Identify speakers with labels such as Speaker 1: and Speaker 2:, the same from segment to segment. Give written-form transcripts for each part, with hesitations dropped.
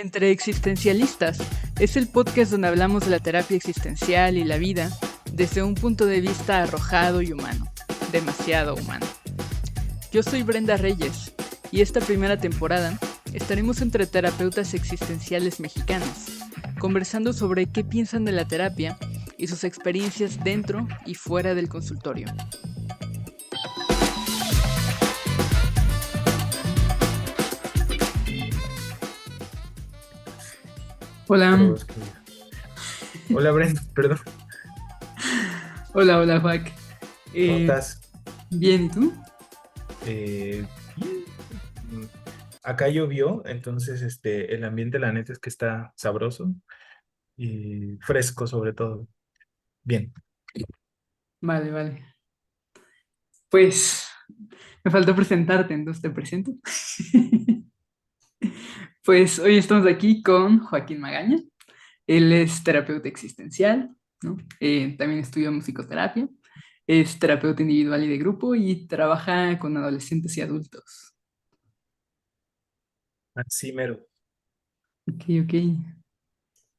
Speaker 1: Entre Existencialistas es el podcast donde hablamos de la terapia existencial y la vida desde un punto de vista arrojado y humano, demasiado humano. Yo soy Brenda Reyes y esta primera temporada estaremos entre terapeutas existenciales mexicanos, conversando sobre qué piensan de la terapia y sus experiencias dentro y fuera del consultorio. Hola.
Speaker 2: Hola Brenda, perdón.
Speaker 1: Hola, Juac.
Speaker 2: ¿Cómo estás?
Speaker 1: Bien, ¿y tú?
Speaker 2: Bien. Acá llovió, entonces el ambiente la neta es que está sabroso y fresco sobre todo. Bien.
Speaker 1: Vale. Pues me faltó presentarte, entonces te presento. Pues hoy estamos aquí con Joaquín Magaña. Él es terapeuta existencial, ¿no? También estudia musicoterapia, es terapeuta individual y de grupo y trabaja con adolescentes y adultos.
Speaker 2: Así mero.
Speaker 1: Ok.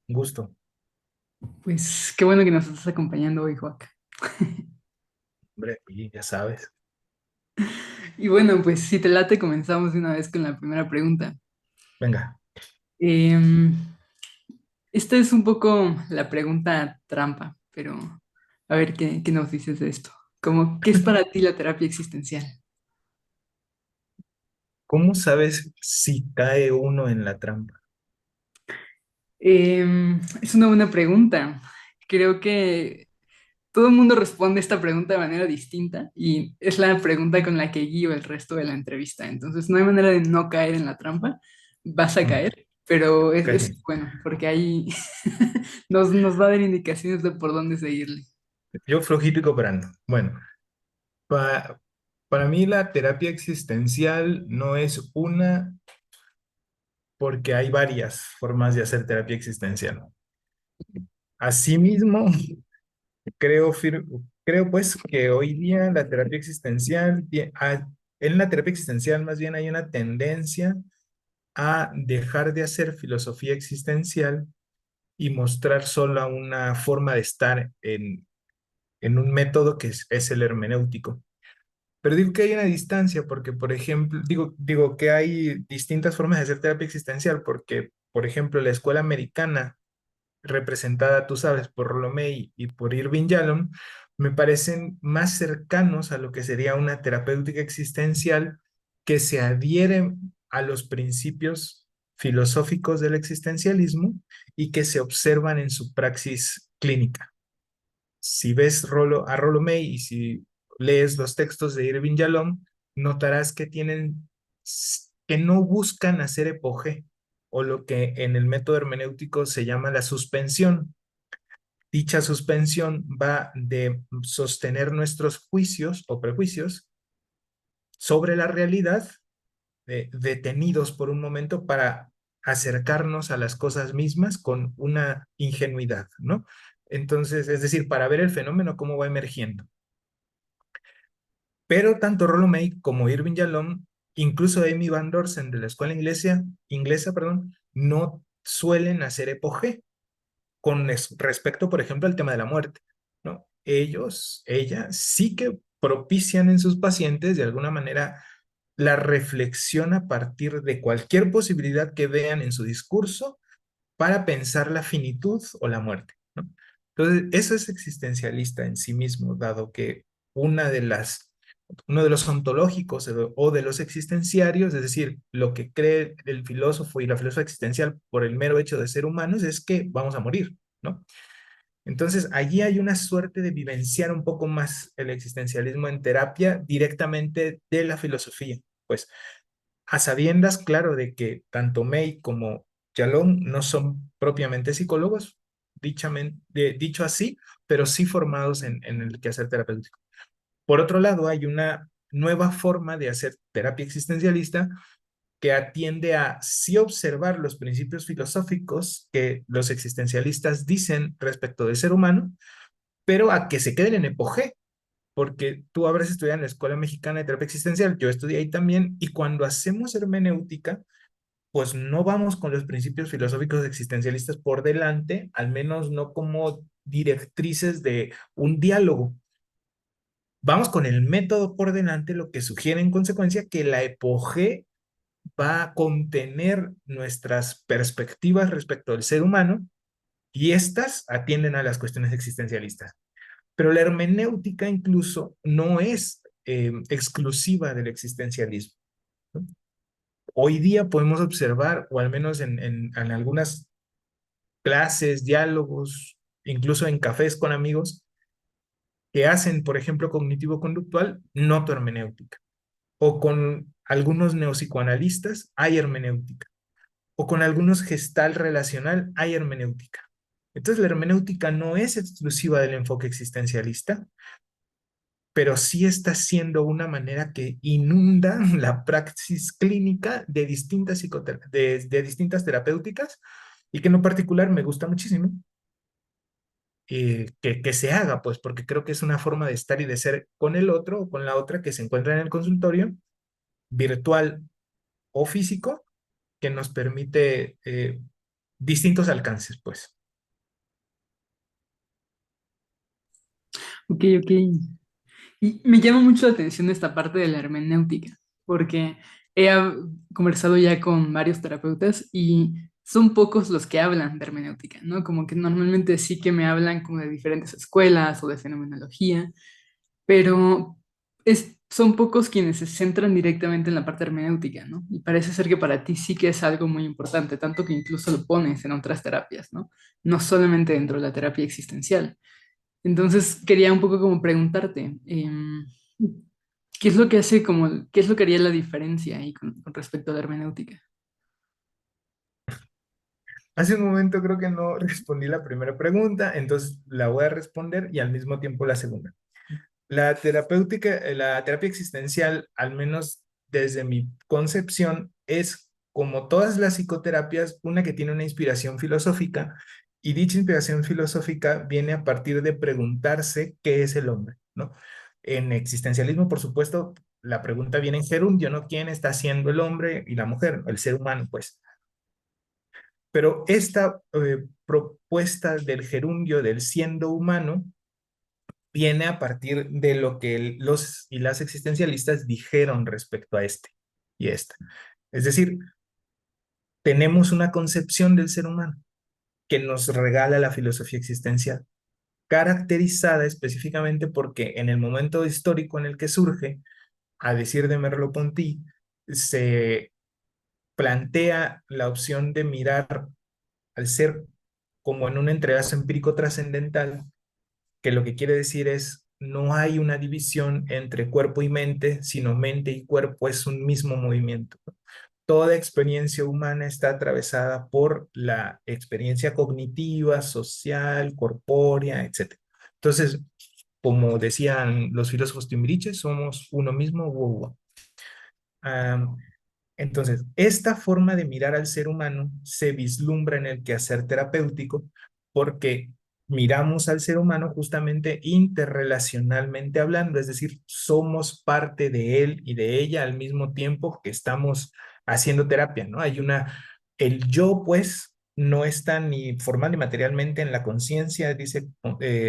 Speaker 2: Gusto.
Speaker 1: Pues qué bueno que nos estás acompañando hoy, Joaquín.
Speaker 2: Hombre, y ya sabes.
Speaker 1: Y bueno, pues si te late, comenzamos de una vez con la primera pregunta.
Speaker 2: Venga.
Speaker 1: Em, Esta es un poco la pregunta trampa, pero a ver qué nos dices de esto. ¿Qué es para ti la terapia existencial?
Speaker 2: ¿Cómo sabes si cae uno en la trampa?
Speaker 1: Es una buena pregunta. Creo que todo el mundo responde esta pregunta de manera distinta y es la pregunta con la que guío el resto de la entrevista. Entonces no hay manera de no caer en la trampa. Vas a
Speaker 2: Mm,
Speaker 1: caer, pero es
Speaker 2: ok.
Speaker 1: bueno, porque ahí nos va a dar indicaciones de por dónde seguirle.
Speaker 2: Yo flojito y cooperando. Bueno, pa- para mí la terapia existencial no es una porque hay varias formas de hacer terapia existencial. Asimismo, creo pues que hoy día la terapia existencial, en la terapia existencial más bien hay una tendencia a dejar de hacer filosofía existencial y mostrar solo una forma de estar en un método que es el hermenéutico. Pero digo que hay una distancia porque, por ejemplo, digo que hay distintas formas de hacer terapia existencial porque, por ejemplo, la escuela americana representada, tú sabes, por Rollo May y por Irving Yalom, me parecen más cercanos a lo que sería una terapéutica existencial que se adhiere a los principios filosóficos del existencialismo y que se observan en su praxis clínica. Si ves a Rollo May y si lees los textos de Irving Yalom, notarás que no buscan hacer epoge o lo que en el método hermenéutico se llama la suspensión. Dicha suspensión va de sostener nuestros juicios o prejuicios sobre la realidad, detenidos por un momento para acercarnos a las cosas mismas con una ingenuidad, ¿no? Entonces, es decir, para ver el fenómeno cómo va emergiendo. Pero tanto Rollo May como Irving Yalom, incluso Amy Van Dorsen de la escuela inglesa, perdón, no suelen hacer epoge con respecto, por ejemplo, al tema de la muerte, ¿no? Ella sí que propician en sus pacientes de alguna manera la reflexión a partir de cualquier posibilidad que vean en su discurso para pensar la finitud o la muerte, ¿no? Entonces, eso es existencialista en sí mismo, dado que una de las, uno de los ontológicos o de los existenciarios, es decir, lo que cree el filósofo y la filosofía existencial por el mero hecho de ser humanos, es que vamos a morir, ¿no? Entonces, allí hay una suerte de vivenciar un poco más el existencialismo en terapia directamente de la filosofía. Pues a sabiendas, claro, de que tanto May como Yalom no son propiamente psicólogos, dicho así, pero sí formados en el quehacer terapéutico. Por otro lado, hay una nueva forma de hacer terapia existencialista que atiende a sí observar los principios filosóficos que los existencialistas dicen respecto del ser humano, pero a que se queden en epoge, porque tú habrás estudiado en la Escuela Mexicana de Terapia Existencial, yo estudié ahí también, y cuando hacemos hermenéutica, pues no vamos con los principios filosóficos existencialistas por delante, al menos no como directrices de un diálogo. Vamos con el método por delante, lo que sugiere en consecuencia que la epoge va a contener nuestras perspectivas respecto al ser humano y estas atienden a las cuestiones existencialistas. Pero la hermenéutica incluso no es exclusiva del existencialismo, ¿no? Hoy día podemos observar, o al menos en algunas clases, diálogos, incluso en cafés con amigos, que hacen, por ejemplo, cognitivo-conductual, noto hermenéutica. O con algunos neopsicoanalistas hay hermenéutica. O con algunos gestal relacional hay hermenéutica. Entonces la hermenéutica no es exclusiva del enfoque existencialista, pero sí está siendo una manera que inunda la praxis clínica de de distintas terapéuticas y que en lo particular me gusta muchísimo que se haga, pues porque creo que es una forma de estar y de ser con el otro o con la otra que se encuentra en el consultorio, virtual o físico, que nos permite distintos alcances, pues.
Speaker 1: Ok, ok. Y me llama mucho la atención esta parte de la hermenéutica, porque conversado ya con varios terapeutas y son pocos los que hablan de hermenéutica, ¿no? Como que normalmente sí que me hablan como de diferentes escuelas o de fenomenología, pero son pocos quienes se centran directamente en la parte hermenéutica, ¿no? Y parece ser que para ti sí que es algo muy importante, tanto que incluso lo pones en otras terapias, ¿no? No solamente dentro de la terapia existencial. Entonces quería un poco como preguntarte, ¿qué es lo que hace como, qué es lo que haría la diferencia ahí con respecto a la hermenéutica?
Speaker 2: Hace un momento creo que no respondí la primera pregunta, entonces la voy a responder y al mismo tiempo la segunda. La terapéutica, la terapia existencial, al menos desde mi concepción, es como todas las psicoterapias, una que tiene una inspiración filosófica y dicha inspiración filosófica viene a partir de preguntarse qué es el hombre, ¿no? En existencialismo, por supuesto, la pregunta viene en gerundio, ¿no? ¿Quién está siendo el hombre y la mujer, el ser humano, pues? Pero esta propuesta del gerundio, del siendo humano, viene a partir de lo que los y las existencialistas dijeron respecto a este y esta. Es decir, tenemos una concepción del ser humano que nos regala la filosofía existencial, caracterizada específicamente porque en el momento histórico en el que surge, a decir de Merleau-Ponty, se plantea la opción de mirar al ser como en un entrelazo empírico trascendental, que lo que quiere decir es no hay una división entre cuerpo y mente, sino mente y cuerpo es un mismo movimiento. Toda experiencia humana está atravesada por la experiencia cognitiva, social, corpórea, etc. Entonces, como decían los filósofos timbiriches, somos uno mismo, wow, wow. Entonces, esta forma de mirar al ser humano se vislumbra en el quehacer terapéutico porque miramos al ser humano justamente interrelacionalmente hablando, es decir, somos parte de él y de ella al mismo tiempo que estamos haciendo terapia, ¿no? El yo, pues, no está ni formal ni materialmente en la conciencia, dice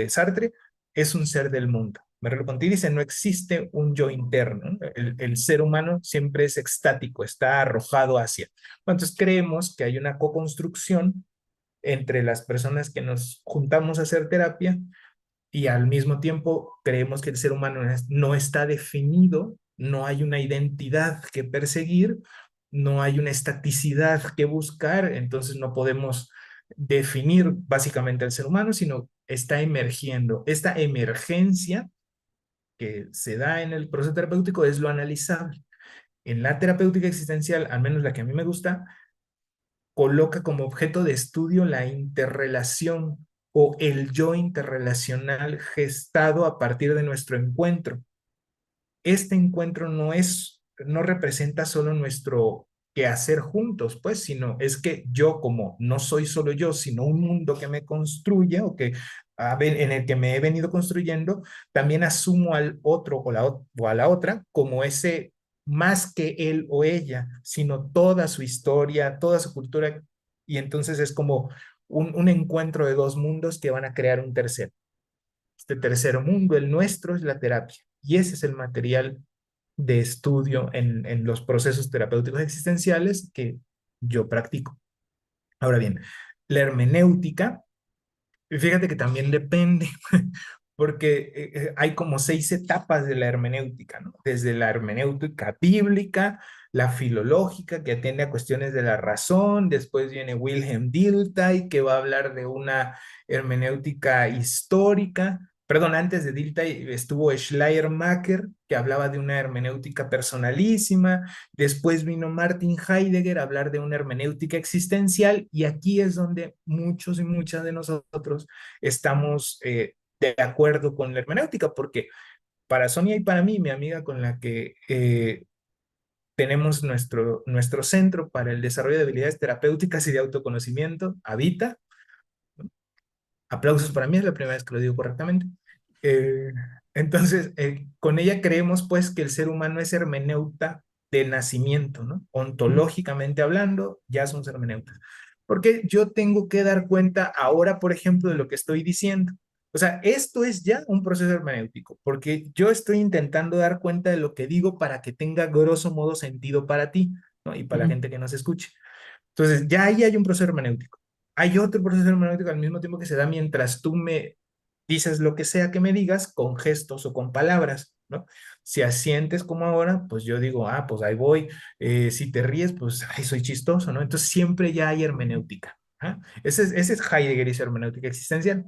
Speaker 2: Sartre, es un ser del mundo. Merleau-Ponty dice, no existe un yo interno. El ser humano siempre es extático, está arrojado hacia. Entonces creemos que hay una co-construcción entre las personas que nos juntamos a hacer terapia y al mismo tiempo creemos que el ser humano no está definido, no hay una identidad que perseguir, no hay una estaticidad que buscar, entonces no podemos definir básicamente al ser humano, sino está emergiendo. Esta emergencia que se da en el proceso terapéutico es lo analizable. En la terapéutica existencial, al menos la que a mí me gusta, coloca como objeto de estudio la interrelación o el yo interrelacional gestado a partir de nuestro encuentro. Este encuentro no representa solo nuestro quehacer juntos, pues, sino es que yo como no soy solo yo, sino un mundo que me construye o que en el que me he venido construyendo, también asumo al otro o a la otra como ese más que él o ella, sino toda su historia, toda su cultura, y entonces es como un encuentro de dos mundos que van a crear un tercero. Este tercer mundo, el nuestro, es la terapia, y ese es el material de estudio en los procesos terapéuticos existenciales que yo practico. Ahora bien, la hermenéutica, fíjate que también depende, porque hay como 6 etapas de la hermenéutica, ¿no? Desde la hermenéutica bíblica, la filológica, que atiende a cuestiones de la razón, después viene Wilhelm Dilthey, que va a hablar de una hermenéutica histórica, perdón, antes de Dilthey estuvo Schleiermacher, que hablaba de una hermenéutica personalísima, después vino Martin Heidegger a hablar de una hermenéutica existencial, y aquí es donde muchos y muchas de nosotros estamos de acuerdo con la hermenéutica, porque para Sonia y para mí, mi amiga con la que tenemos nuestro centro para el desarrollo de habilidades terapéuticas y de autoconocimiento, Habita, aplausos para mí, es la primera vez que lo digo correctamente. Eh, entonces, con ella creemos pues que el ser humano es hermeneuta de nacimiento, ¿no? Ontológicamente hablando, ya somos hermeneutas. Porque yo tengo que dar cuenta ahora, por ejemplo, de lo que estoy diciendo. O sea, esto es ya un proceso hermenéutico, porque yo estoy intentando dar cuenta de lo que digo para que tenga grosso modo sentido para ti, ¿no? Y para la
Speaker 1: Ujú.
Speaker 2: gente que nos escuche. Entonces, ya ahí hay un proceso hermenéutico. Hay otro proceso hermenéutico al mismo tiempo que se da mientras tú me dices lo que sea que me digas con gestos o con palabras, ¿no? Si asientes como ahora, pues yo digo, ah, pues ahí voy. Si te ríes, pues, ay, soy chistoso, ¿no? Entonces siempre ya hay hermenéutica. ¿Ah? Ese es Heidegger y su hermenéutica existencial.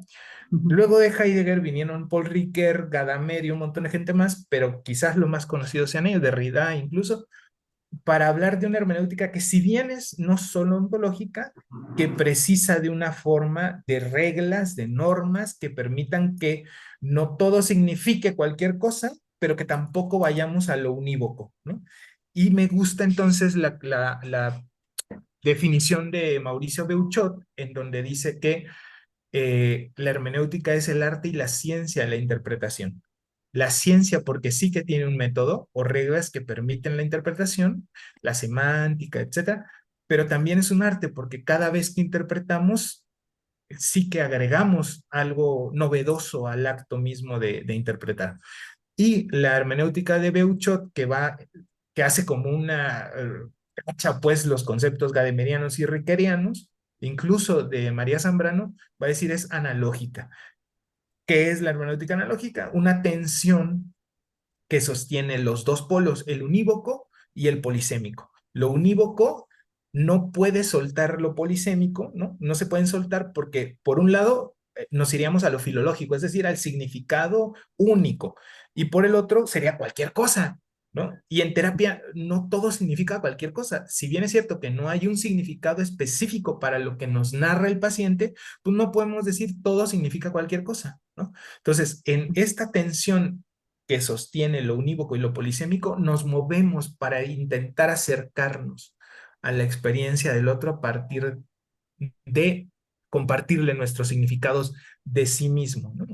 Speaker 1: Ujú.
Speaker 2: Luego de Heidegger vinieron Paul Ricoeur, Gadamer y un montón de gente más, pero quizás los más conocidos sean ellos, Derrida incluso, para hablar de una hermenéutica que si bien es no solo ontológica, que precisa de una forma de reglas, de normas que permitan que no todo signifique cualquier cosa, pero que tampoco vayamos a lo unívoco, ¿no? Y me gusta entonces la definición de Mauricio Beuchot, en donde dice que la hermenéutica es el arte y la ciencia de la interpretación. La ciencia porque sí que tiene un método o reglas que permiten la interpretación, la semántica, etcétera, pero también es un arte porque cada vez que interpretamos sí que agregamos algo novedoso al acto mismo de interpretar. Y la hermenéutica de Beuchot que hace como cacha pues los conceptos gademerianos y rickerianos, incluso de María Zambrano, va a decir es analógica. ¿Qué es la hermenéutica analógica? Una tensión que sostiene los dos polos, el unívoco y el polisémico. Lo unívoco no puede soltar lo polisémico, ¿no? No se pueden soltar porque, por un lado, nos iríamos a lo filológico, es decir, al significado único, y por el otro sería cualquier cosa, ¿no? Y en terapia no todo significa cualquier cosa. Si bien es cierto que no hay un significado específico para lo que nos narra el paciente, pues no podemos decir todo significa cualquier cosa, ¿no? Entonces, en esta tensión que sostiene lo unívoco y lo polisémico, nos movemos para intentar acercarnos a la experiencia del otro a partir de compartirle nuestros significados de sí mismo, ¿no?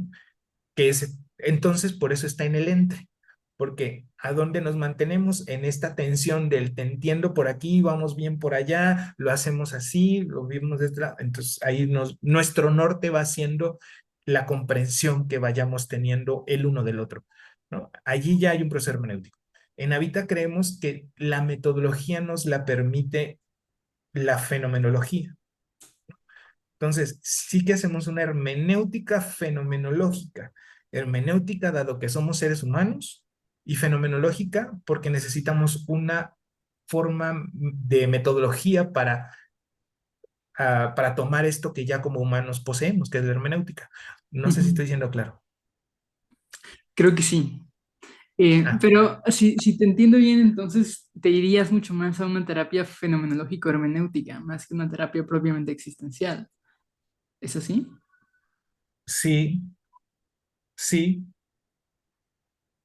Speaker 2: Entonces, por eso está en el entre, porque ¿a dónde nos mantenemos? En esta tensión del te entiendo por aquí, vamos bien por allá, lo hacemos así, lo vimos entonces ahí nuestro norte va siendo la comprensión que vayamos teniendo el uno del otro, ¿no? Allí ya hay un proceso hermenéutico. En Habita creemos que la metodología nos la permite la fenomenología. Entonces, sí que hacemos una hermenéutica fenomenológica. Hermenéutica, dado que somos seres humanos, y fenomenológica, porque necesitamos una forma de metodología para tomar esto que ya como humanos poseemos, que es la hermenéutica. No sé si
Speaker 1: Ujú.
Speaker 2: estoy siendo claro.
Speaker 1: Creo que sí.
Speaker 2: Ah,
Speaker 1: Pero si te entiendo bien, entonces te irías mucho más a una terapia fenomenológico-hermenéutica, más que una terapia propiamente existencial. ¿Es así?
Speaker 2: sí, sí,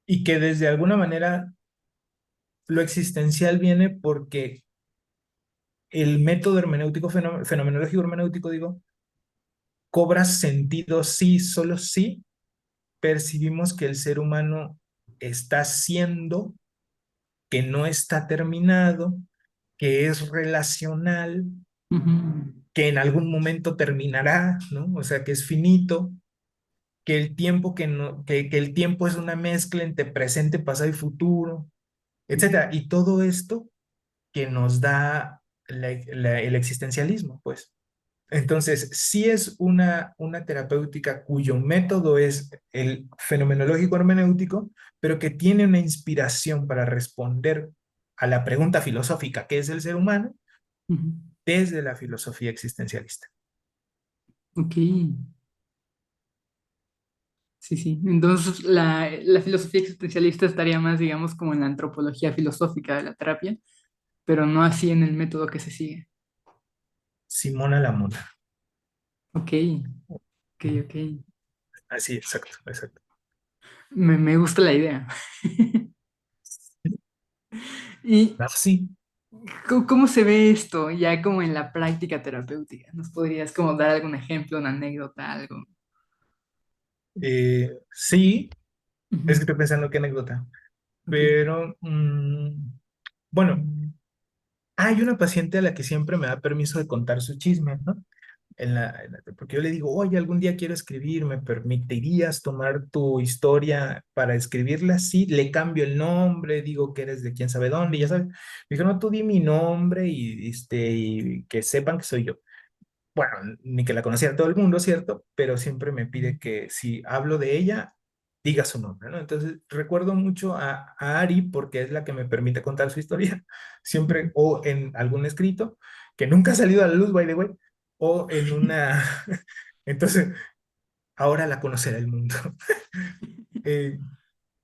Speaker 2: y que desde alguna manera lo existencial viene porque el método hermenéutico, fenomenológico hermenéutico, digo, cobra sentido sí, solo sí percibimos que el ser humano está siendo que no está terminado, que es relacional,
Speaker 1: Ujú.
Speaker 2: que en algún momento terminará, ¿no? O sea, que es finito, que el tiempo que no, que el tiempo es una mezcla entre presente, pasado y futuro, etcétera. Y todo esto que nos da el existencialismo, pues. Entonces, sí es una terapéutica cuyo método es el fenomenológico hermenéutico, pero que tiene una inspiración para responder a la pregunta filosófica, ¿qué es el ser humano?,
Speaker 1: Ujú.
Speaker 2: desde la filosofía existencialista.
Speaker 1: Ok, sí, sí. Entonces la filosofía existencialista estaría más, digamos, como en la antropología filosófica de la terapia, pero no así en el método que se sigue.
Speaker 2: Simona Lamona.
Speaker 1: Ok, ok, ok.
Speaker 2: Así, exacto, exacto.
Speaker 1: Me gusta la idea. ¿Y
Speaker 2: Ah, sí.
Speaker 1: cómo se ve esto ya como en la práctica terapéutica? ¿Nos podrías como dar algún ejemplo, una anécdota, algo?
Speaker 2: Sí, es que
Speaker 1: Ujú.
Speaker 2: estoy pensando qué anécdota,
Speaker 1: Ok.
Speaker 2: pero bueno, hay una paciente a la que siempre me da permiso de contar su chisme, ¿no? Porque yo le digo, oye, algún día quiero escribir, ¿me permitirías tomar tu historia para escribirla? Sí, le cambio el nombre, digo que eres de quién sabe dónde, y ya sabes. Me dijo, no, tú di mi nombre y que sepan que soy yo. Bueno, ni que la conociera todo el mundo, ¿cierto? Pero siempre me pide que si hablo de ella, diga su nombre, ¿no? Entonces, recuerdo mucho a Ari porque es la que me permite contar su historia, siempre, o en algún escrito, que nunca ha salido a la luz, by the way, o en una... Entonces, ahora la conocerá el mundo. Eh,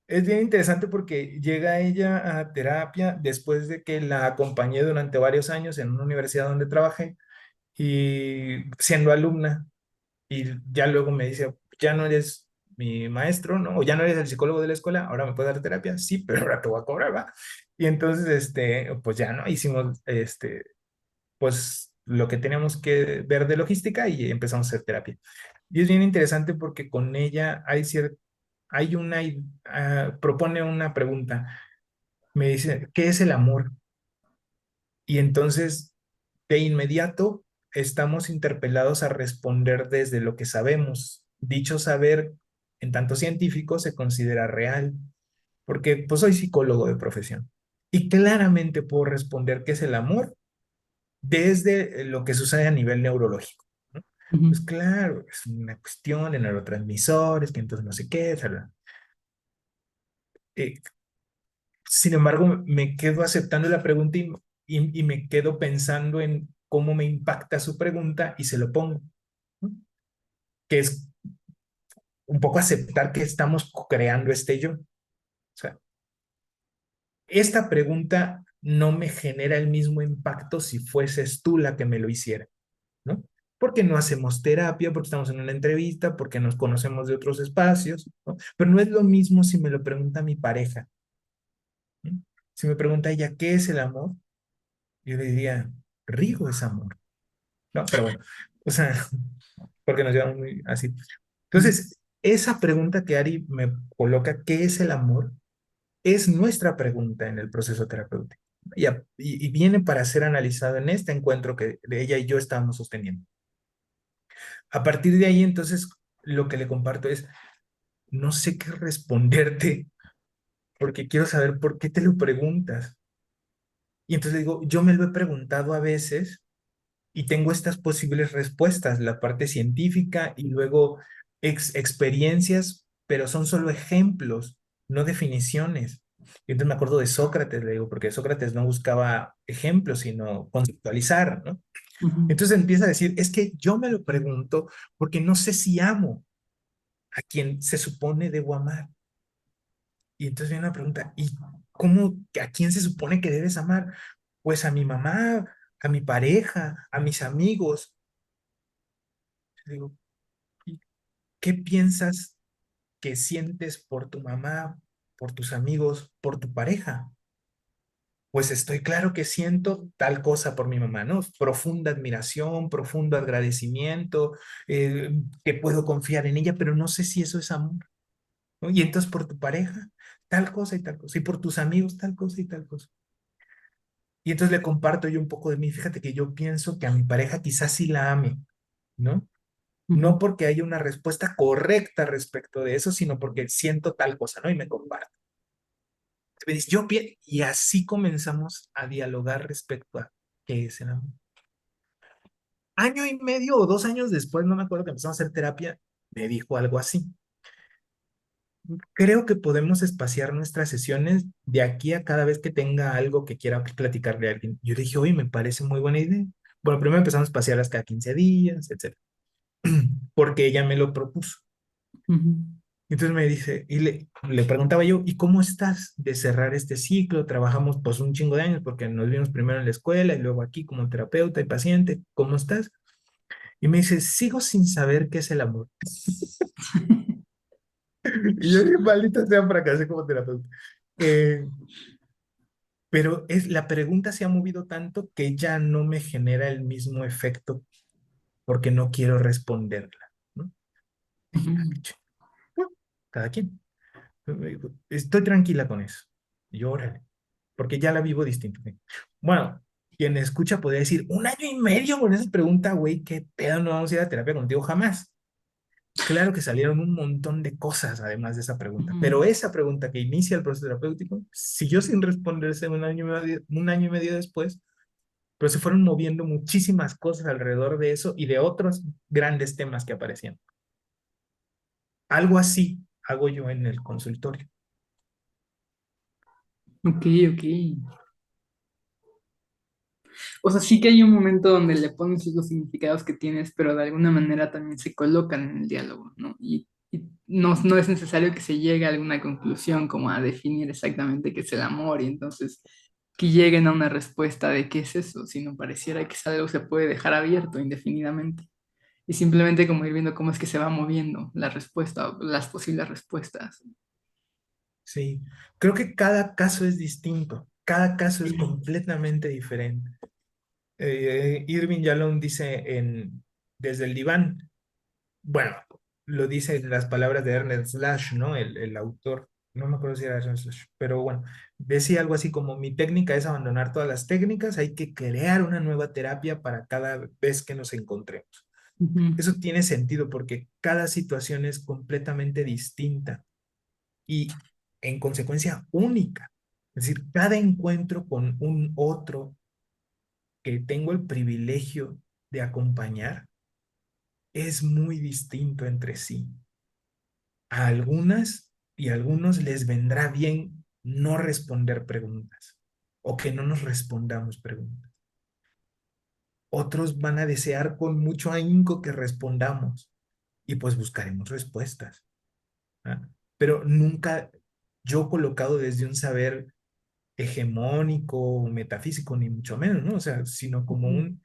Speaker 2: es bien interesante porque llega ella a terapia después de que la acompañé durante varios años en una universidad donde trabajé y siendo alumna. Y ya luego me dice, ya no eres mi maestro, ¿no? O ya no eres el psicólogo de la escuela, ahora me puedes dar terapia, sí, pero ahora te voy a cobrar, ¿va? Y entonces, pues ya, ¿no? Hicimos, pues lo que teníamos que ver de logística y empezamos a hacer terapia. Y es bien interesante porque con ella hay propone una pregunta, me dice, ¿qué es el amor? Y entonces, de inmediato, estamos interpelados a responder desde lo que sabemos. Dicho saber, en tanto científico, se considera real, porque pues soy psicólogo de profesión. Y claramente puedo responder qué es el amor desde lo que sucede a nivel neurológico, ¿no?
Speaker 1: Ujú.
Speaker 2: Pues claro, es una cuestión de neurotransmisores, que entonces no sé qué, etc. Eh, Sin embargo, me quedo aceptando la pregunta y me quedo pensando en cómo me impacta su pregunta y se lo pongo, ¿no? Que es un poco aceptar que estamos creando este yo. O sea, esta pregunta no me genera el mismo impacto si fueses tú la que me lo hiciera, ¿no? Porque no hacemos terapia, porque estamos en una entrevista, porque nos conocemos de otros espacios, ¿no? Pero no es lo mismo si me lo pregunta mi pareja, ¿no? Si me pregunta ella, ¿qué es el amor? Yo le diría, Rigo es amor, ¿no? Pero bueno, o sea, porque nos llevamos muy así.
Speaker 1: Ujú.
Speaker 2: Entonces, esa pregunta que Ari me coloca, ¿qué es el amor?, es nuestra pregunta en el proceso terapéutico. Y viene para ser analizado en este encuentro que ella y yo estábamos sosteniendo. A partir de ahí, entonces, lo que le comparto es, no sé qué responderte, porque quiero saber por qué te lo preguntas. Y entonces le digo, yo me lo he preguntado a veces y tengo estas posibles respuestas, la parte científica y luego experiencias, pero son solo ejemplos, no definiciones. Y entonces me acuerdo de Sócrates, le digo, porque Sócrates no buscaba ejemplos, sino conceptualizar, ¿no?
Speaker 1: Ujú.
Speaker 2: Entonces empieza a decir, es que yo me lo pregunto porque no sé si amo a quien se supone debo amar. Y entonces viene una pregunta, ¿y cómo, a quién se supone que debes amar? Pues a mi mamá, a mi pareja, a mis amigos. Digo, ¿y qué piensas que sientes por tu mamá, por tus amigos, por tu pareja? Pues estoy claro que siento tal cosa por mi mamá, ¿no? Profunda admiración, profundo agradecimiento, que puedo confiar en ella, pero no sé si eso es amor, ¿no? Y entonces por tu pareja, tal cosa y tal cosa, y por tus amigos tal cosa y tal cosa. Y entonces le comparto yo un poco de mí. Fíjate que yo pienso que a mi pareja quizás sí la ame, ¿no? No
Speaker 1: Ujú,
Speaker 2: porque haya una respuesta correcta respecto de eso, sino porque siento tal cosa, ¿no? Y me comparto. Me dice, y así comenzamos a dialogar respecto a qué es el amor. Año y medio o 2 años después, no me acuerdo, que empezamos a hacer terapia, me dijo algo así. Creo que podemos espaciar nuestras sesiones de aquí a cada vez que tenga algo que quiera platicarle a alguien. Yo dije, oye, me parece muy buena idea. Bueno, primero empezamos a espaciarlas cada 15 días, etcétera, porque ella me lo propuso.
Speaker 1: ujú,
Speaker 2: Entonces me dice, le preguntaba yo, ¿y cómo estás de cerrar este ciclo? Trabajamos pues un chingo de años porque nos vimos primero en la escuela y luego aquí como terapeuta y paciente, ¿cómo estás? Y me dice, sigo sin saber qué es el amor. Y yo dije, maldita sea, fracasé como terapeuta. Eh, pero la pregunta se ha movido tanto que ya no me genera el mismo efecto porque no quiero responderla, ¿no? Dije,
Speaker 1: ujú.
Speaker 2: "Ah, bueno, cada quien. Estoy tranquila con eso. Y yo, órale, porque ya la vivo distinto. ¿Sí? Bueno, quien escucha podría decir, 1 año y medio con esa pregunta, güey, qué pedo, no vamos a ir a terapia contigo jamás. Claro que salieron un montón de cosas además de esa pregunta,
Speaker 1: Ujú.
Speaker 2: pero esa pregunta que inicia el proceso terapéutico siguió sin responderse 1 año y medio después, pero se fueron moviendo muchísimas cosas alrededor de eso y de otros grandes temas que aparecían. Algo así hago yo en el consultorio.
Speaker 1: Ok, ok. O sea, sí que hay un momento donde le pones los significados que tienes, pero de alguna manera también se colocan en el diálogo, ¿no? Y no es necesario que se llegue a alguna conclusión como a definir exactamente qué es el amor y entonces que lleguen a una respuesta de qué es eso, sino pareciera que es algo que se puede dejar abierto indefinidamente. Y simplemente como ir viendo cómo es que se va moviendo la respuesta, o las posibles respuestas.
Speaker 2: Sí, creo que cada caso es distinto, cada caso es
Speaker 1: Sí.
Speaker 2: completamente diferente. Irving Yalom dice Desde el diván, bueno, lo dice en las palabras de Ernest Slash, ¿no? El autor, no me acuerdo si era Ernest Slash, pero bueno, decía algo así como, mi técnica es abandonar todas las técnicas, hay que crear una nueva terapia para cada vez que nos encontremos.
Speaker 1: Ujú,
Speaker 2: Eso tiene sentido porque cada situación es completamente distinta y en consecuencia única. Es decir, cada encuentro con un otro que tengo el privilegio de acompañar es muy distinto entre sí. A algunas y a algunos les vendrá bien no responder preguntas o que no nos respondamos preguntas. Otros van a desear con mucho ahínco que respondamos y pues buscaremos respuestas. ¿Ah? Pero nunca yo colocado desde un saber hegemónico, metafísico, ni mucho menos, ¿no? O sea, sino como
Speaker 1: ujú,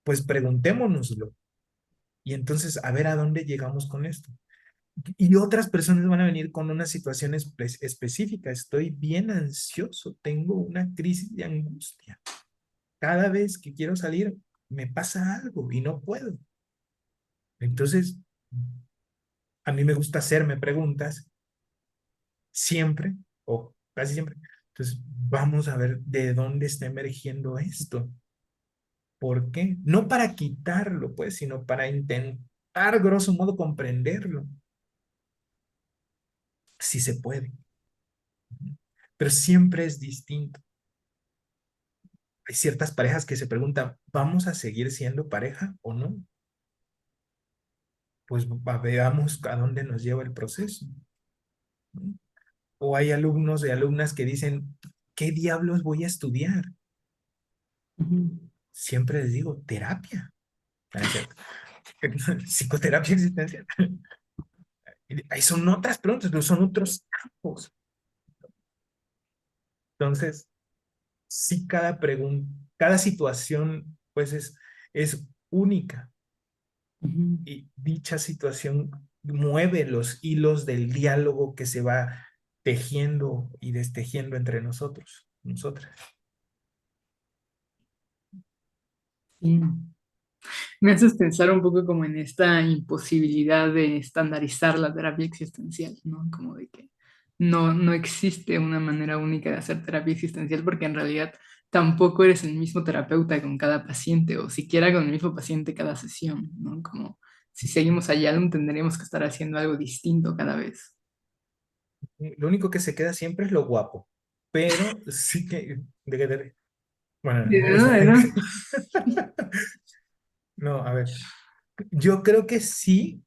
Speaker 2: pues preguntémonoslo y entonces a ver a dónde llegamos con esto. Y otras personas van a venir con una situación específica. Estoy bien ansioso, tengo una crisis de angustia. Cada vez que quiero salir, me pasa algo y no puedo. Entonces, a mí me gusta hacerme preguntas siempre o casi siempre. Entonces, vamos a ver de dónde está emergiendo esto. ¿Por qué? No para quitarlo, pues, sino para intentar, grosso modo, comprenderlo, si se puede. Pero siempre es distinto. Hay ciertas parejas que se preguntan, ¿vamos a seguir siendo pareja o no? Pues veamos a dónde nos lleva el proceso, ¿no? O hay alumnos y alumnas que dicen, ¿qué diablos voy a estudiar?
Speaker 1: ujú,
Speaker 2: Siempre les digo, terapia. ¿No es cierto? Psicoterapia existencial. Ahí son otras preguntas, pero son otros campos. Entonces, sí, cada pregunta, cada situación, pues es única.
Speaker 1: ujú.
Speaker 2: Y dicha situación mueve los hilos del diálogo que se va tejiendo y destejiendo entre nosotros, nosotras.
Speaker 1: Sí. Me haces pensar un poco como en esta imposibilidad de estandarizar la terapia existencial, ¿no? Como de que no existe una manera única de hacer terapia existencial porque en realidad tampoco eres el mismo terapeuta con cada paciente o siquiera con el mismo paciente cada sesión, ¿no? Como si seguimos allá, tendríamos que estar haciendo algo distinto cada vez.
Speaker 2: Lo único que se queda siempre es lo guapo, pero sí que... Bueno,
Speaker 1: De
Speaker 2: no,
Speaker 1: verdad, ¿no?
Speaker 2: no, a ver, yo creo que sí,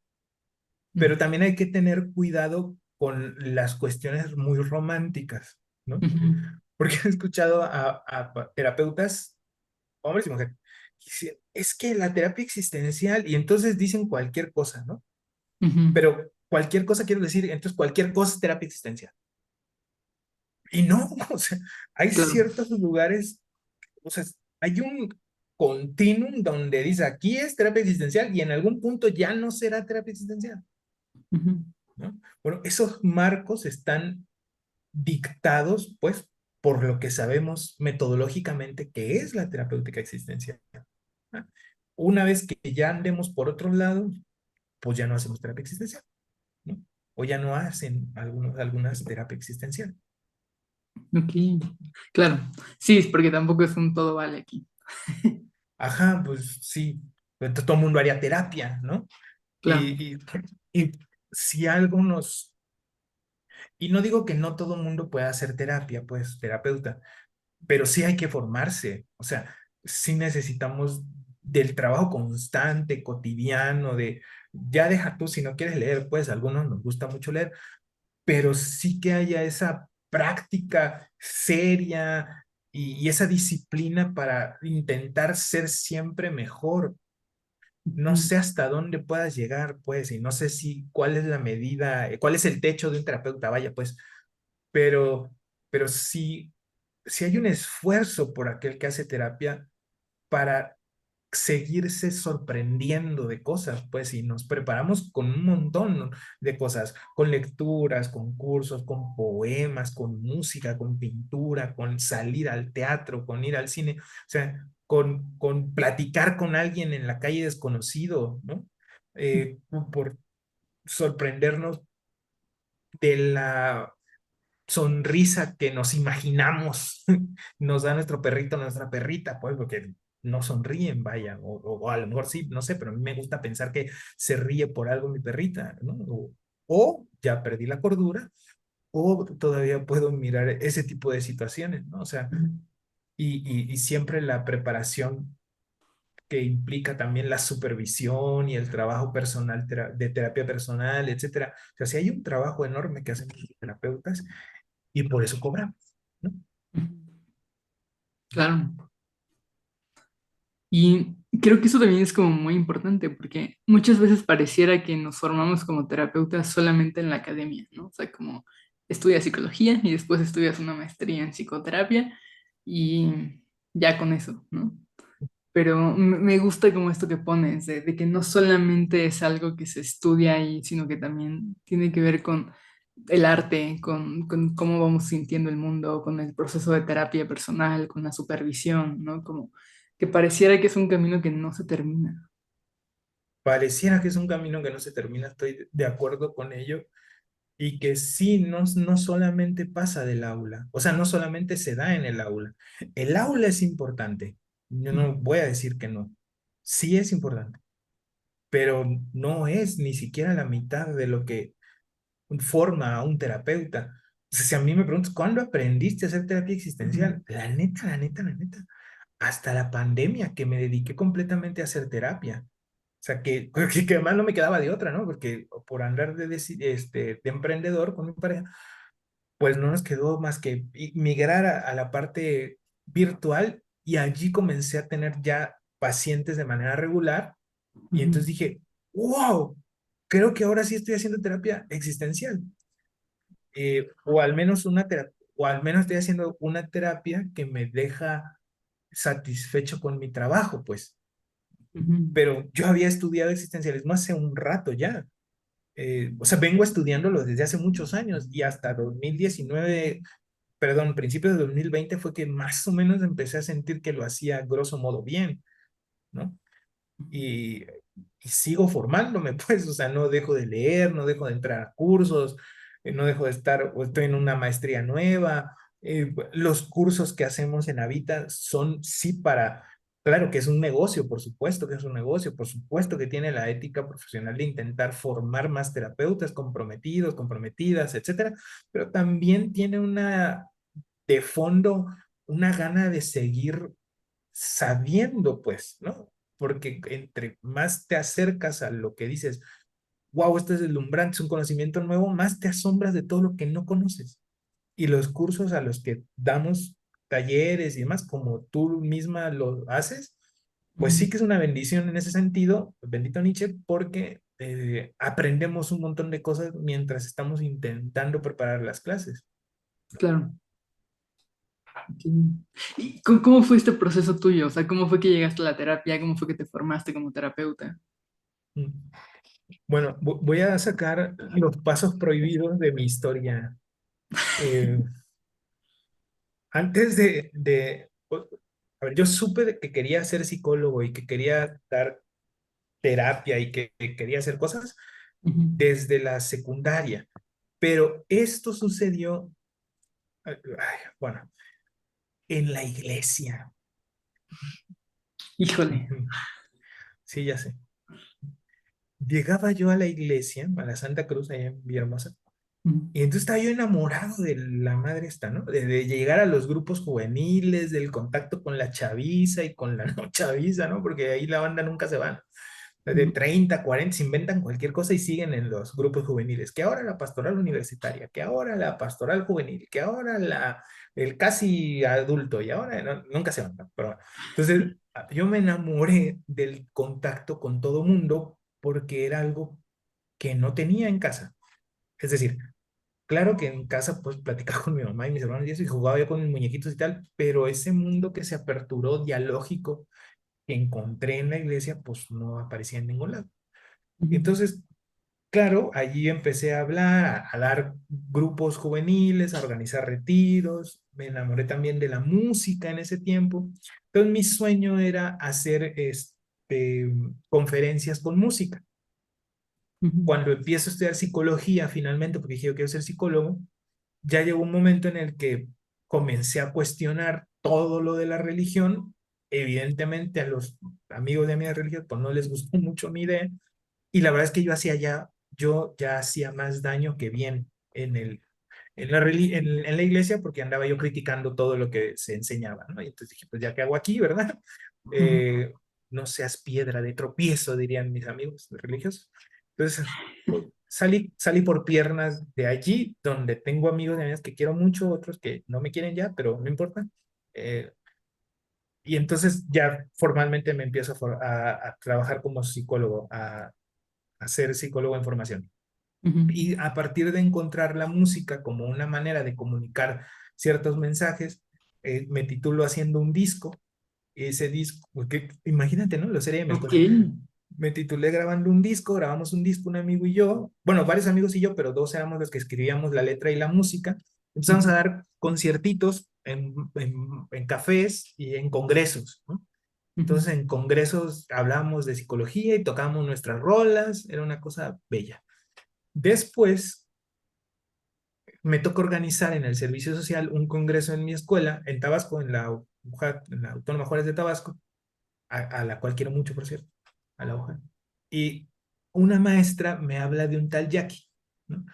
Speaker 2: pero también hay que tener cuidado con las cuestiones muy románticas, ¿no?
Speaker 1: Ujú,
Speaker 2: Porque he escuchado a terapeutas, hombres y mujeres, que dicen, es que la terapia existencial, y entonces dicen cualquier cosa, ¿no?
Speaker 1: ujú,
Speaker 2: Pero cualquier cosa quiero decir, entonces cualquier cosa es terapia existencial. Y no, o sea, hay
Speaker 1: claro.
Speaker 2: ciertos lugares, o sea, hay un continuum donde dice aquí es terapia existencial y en algún punto ya no será terapia existencial,
Speaker 1: Ujú,
Speaker 2: ¿no? Bueno, esos marcos están dictados, pues, por lo que sabemos metodológicamente que es la terapéutica existencial, ¿no? Una vez que ya andemos por otros lados, pues ya no hacemos terapia existencial, ¿no? O ya no hacen algunas terapia existencial.
Speaker 1: ok, claro. Sí, es porque tampoco es un todo vale aquí.
Speaker 2: Ajá, pues sí, entonces todo el mundo haría terapia, ¿no?
Speaker 1: Claro.
Speaker 2: Y si algo nos... Y no digo que no todo el mundo pueda hacer terapia, pues terapeuta, pero sí hay que formarse, o sea, sí necesitamos del trabajo constante, cotidiano, de, ya deja tú, si no quieres leer, pues a algunos nos gusta mucho leer, pero sí que haya esa práctica seria y esa disciplina para intentar ser siempre mejor. No
Speaker 1: Ujú,
Speaker 2: sé hasta dónde puedas llegar, pues, y no sé si cuál es la medida, cuál es el techo de un terapeuta, vaya, pues, pero, pero sí, sí hay un esfuerzo por aquel que hace terapia para seguirse sorprendiendo de cosas, pues, y nos preparamos con un montón de cosas, con lecturas, con cursos, con poemas, con música, con pintura, con salir al teatro, con ir al cine, o sea, con platicar con alguien en la calle desconocido, ¿no? Por sorprendernos de la sonrisa que nos imaginamos nos da nuestro perrito, nuestra perrita, pues, porque no sonríen, vaya, o a lo mejor sí, no sé, pero a mí me gusta pensar que se ríe por algo mi perrita, ¿no? O ya perdí la cordura, o todavía puedo mirar ese tipo de situaciones, ¿no? O sea,
Speaker 1: ujú,
Speaker 2: y siempre la preparación que implica también la supervisión y el trabajo personal, de terapia personal, etcétera. O sea, sí hay un trabajo enorme que hacen los terapeutas y por eso cobramos, ¿no?
Speaker 1: ujú. Claro. Y creo que eso también es como muy importante porque muchas veces pareciera que nos formamos como terapeutas solamente en la academia, ¿no? O sea, como estudias psicología y después estudias una maestría en psicoterapia y ya con eso, ¿no? Pero me gusta como esto que pones, de que no solamente es algo que se estudia ahí, sino que también tiene que ver con el arte, con cómo vamos sintiendo el mundo, con el proceso de terapia personal, con la supervisión, ¿no? Como que pareciera que es un camino que no se termina.
Speaker 2: Pareciera que es un camino que no se termina, estoy de acuerdo con ello, y que sí, no solamente pasa del aula, o sea, no solamente se da en el aula. El aula es importante, yo no
Speaker 1: Ujú,
Speaker 2: voy a decir que no, sí es importante, pero no es ni siquiera la mitad de lo que forma a un terapeuta. O sea, si a mí me preguntas, ¿cuándo aprendiste a hacer terapia
Speaker 1: ujú,
Speaker 2: existencial? La neta, hasta la pandemia que me dediqué completamente a hacer terapia. O sea, que además no me quedaba de otra, ¿no? Porque por andar de emprendedor con mi pareja, pues no nos quedó más que migrar a la parte virtual y allí comencé a tener ya pacientes de manera regular y
Speaker 1: ujú,
Speaker 2: entonces dije, wow, creo que ahora sí estoy haciendo terapia existencial, o al menos estoy haciendo una terapia que me deja satisfecho con mi trabajo, pues.
Speaker 1: ujú,
Speaker 2: Pero yo había estudiado existencialismo hace un rato ya. O sea, vengo estudiándolo desde hace muchos años y hasta 2019, perdón, principios de 2020 fue que más o menos empecé a sentir que lo hacía grosso modo bien, ¿no? Y sigo formándome, pues, o sea, no dejo de leer, no dejo de entrar a cursos, no dejo de estar, o estoy en una maestría nueva. Los cursos que hacemos en Habita son sí para, claro que es un negocio, por supuesto que es un negocio, por supuesto que tiene la ética profesional de intentar formar más terapeutas comprometidos, comprometidas, etcétera, pero también tiene una, de fondo, una gana de seguir sabiendo, pues, ¿no? Porque entre más te acercas a lo que dices, wow, esto es deslumbrante, es un conocimiento nuevo, más te asombras de todo lo que no conoces. Y los cursos a los que damos talleres y demás, como tú misma lo haces, pues
Speaker 1: Ujú.
Speaker 2: sí que es una bendición en ese sentido, bendito Nietzsche, porque aprendemos un montón de cosas mientras estamos intentando preparar las clases.
Speaker 1: Claro. Entiendo. ¿Y cómo fue este proceso tuyo? O sea, ¿cómo fue que llegaste a la terapia? ¿Cómo fue que te formaste como terapeuta?
Speaker 2: Mm. Bueno, voy a sacar los pasos prohibidos de mi historia. Eh, Antes a ver, yo supe de que quería ser psicólogo y que quería dar terapia y que quería hacer cosas
Speaker 1: Ujú.
Speaker 2: desde la secundaria, pero esto sucedió, bueno, en la iglesia.
Speaker 1: Híjole.
Speaker 2: Ujú. Sí, ya sé. Llegaba yo a la iglesia, a la Santa Cruz, allá en Villahermosa,
Speaker 1: Ujú.
Speaker 2: y entonces estaba yo enamorado de la madre esta, ¿no? De llegar a los grupos juveniles, del contacto con la chaviza y con la no chaviza, ¿no? Porque ahí la banda nunca se va. De
Speaker 1: Ujú.
Speaker 2: 30 40 se inventan cualquier cosa y siguen en los grupos juveniles, que ahora la pastoral universitaria, que ahora la pastoral juvenil, que ahora el casi adulto, y ahora nunca se van, ¿no? Pero, bueno. Entonces, yo me enamoré del contacto con todo mundo porque era algo que no tenía en casa. Es decir, claro que en casa pues platicaba con mi mamá y mis hermanos y eso, y jugaba yo con mis muñequitos y tal, pero ese mundo que se aperturó dialógico que encontré en la iglesia, pues no aparecía en ningún lado. Y
Speaker 1: Ujú.
Speaker 2: entonces, claro, allí empecé a hablar, a dar grupos juveniles, a organizar retiros, me enamoré también de la música en ese tiempo. Entonces mi sueño era hacer conferencias con música.
Speaker 1: Ujú.
Speaker 2: Cuando empiezo a estudiar psicología finalmente, porque dije yo quiero ser psicólogo, ya llegó un momento en el que comencé a cuestionar todo lo de la religión. Evidentemente a los amigos de mi religión pues no les gustó mucho mi idea, y la verdad es que yo ya hacía más daño que bien en la iglesia, porque andaba yo criticando todo lo que se enseñaba, ¿no? Y entonces dije, pues ya que hago aquí, ¿verdad?
Speaker 1: Ujú.
Speaker 2: Eh, no seas piedra de tropiezo, dirían mis amigos religiosos. Entonces, salí por piernas de allí, donde tengo amigos de amigas que quiero mucho, otros que no me quieren ya, pero no importa. Eh, y entonces ya formalmente me empiezo a trabajar como psicólogo, a ser psicólogo en formación.
Speaker 1: Ujú.
Speaker 2: Y a partir de encontrar la música como una manera de comunicar ciertos mensajes, me titulo haciendo un disco. Ese disco, porque imagínate, ¿no? Lo sería de mi
Speaker 1: Ok.
Speaker 2: escuela. Me titulé grabando un disco, grabamos un disco, un amigo y yo, bueno, varios amigos y yo, pero dos éramos los que escribíamos la letra y la música. Empezamos a
Speaker 1: Ujú.
Speaker 2: dar conciertitos en cafés y en congresos, ¿no?
Speaker 1: Ujú.
Speaker 2: Entonces en congresos hablamos de psicología y tocamos nuestras rolas, era una cosa bella. Después me tocó organizar en el servicio social un congreso en mi escuela, en Tabasco, en la Autónoma Juárez de Tabasco, a la cual quiero mucho, por cierto, a la hoja. Y una maestra me habla de un tal Jackie, ¿no?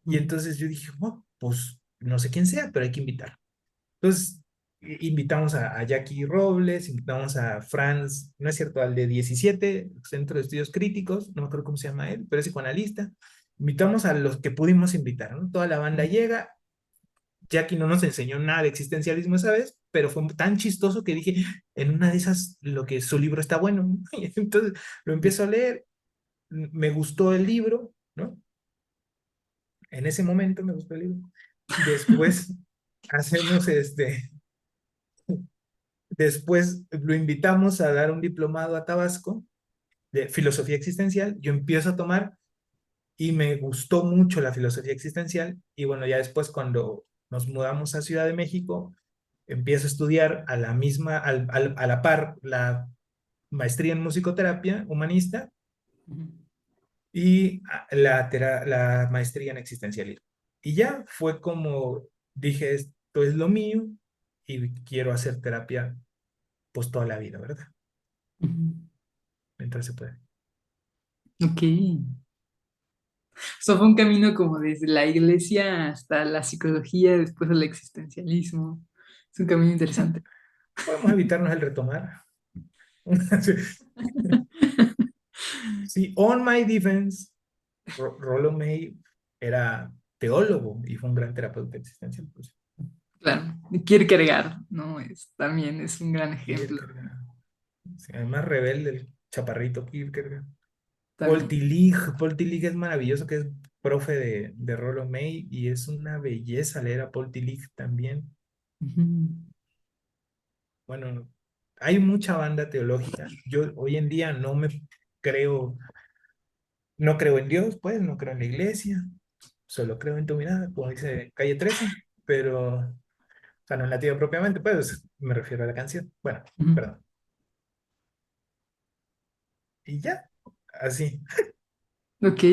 Speaker 2: Y
Speaker 1: Ujú.
Speaker 2: entonces yo dije, bueno, pues no sé quién sea, pero hay que invitar. Entonces invitamos a Jackie Robles, invitamos a Franz, no es cierto, al de 17 Centro de Estudios Críticos, no me acuerdo cómo se llama él, pero es psicoanalista. Invitamos a los que pudimos invitar, ¿no? Toda la banda llega. Jackie no nos enseñó nada de existencialismo esa vez, pero fue tan chistoso que dije, en una de esas, lo que su libro está bueno, ¿no? Y entonces lo empiezo a leer, me gustó el libro, ¿no? En ese momento me gustó el libro. Después hacemos después lo invitamos a dar un diplomado a Tabasco de filosofía existencial. Yo empiezo a tomar y me gustó mucho la filosofía existencial. Y bueno, ya después cuando nos mudamos a Ciudad de México, empiezo a estudiar a la par la maestría en musicoterapia humanista
Speaker 1: Ujú.
Speaker 2: y la maestría en existencialismo. Y ya fue como dije, esto es lo mío y quiero hacer terapia pues toda la vida, ¿verdad?
Speaker 1: Ujú.
Speaker 2: Mientras se puede.
Speaker 1: Ok. Eso fue un camino como desde la iglesia hasta la psicología, después el existencialismo. Es un camino interesante.
Speaker 2: Podemos evitarnos el retomar. Sí, sí, on my defense, Rollo May era teólogo y fue un gran terapeuta existencial. Pues,
Speaker 1: Claro. Y Kierkegaard, ¿no? También es un gran ejemplo.
Speaker 2: Kierkegaard. Sí, además rebelde, el chaparrito Kierkegaard.
Speaker 1: También.
Speaker 2: Paul Tillich es maravilloso, que es profe de Rollo May y es una belleza leer a Paul Tillich también.
Speaker 1: Ujú.
Speaker 2: Bueno, hay mucha banda teológica. Yo hoy en día creo, no creo en Dios, pues, no creo en la iglesia, solo creo en tu mirada, como dice Calle 13, pero, o sea, no en la tía propiamente, pues, me refiero a la canción. Bueno,
Speaker 1: Ujú.
Speaker 2: perdón. Y ya, así.
Speaker 1: Ok.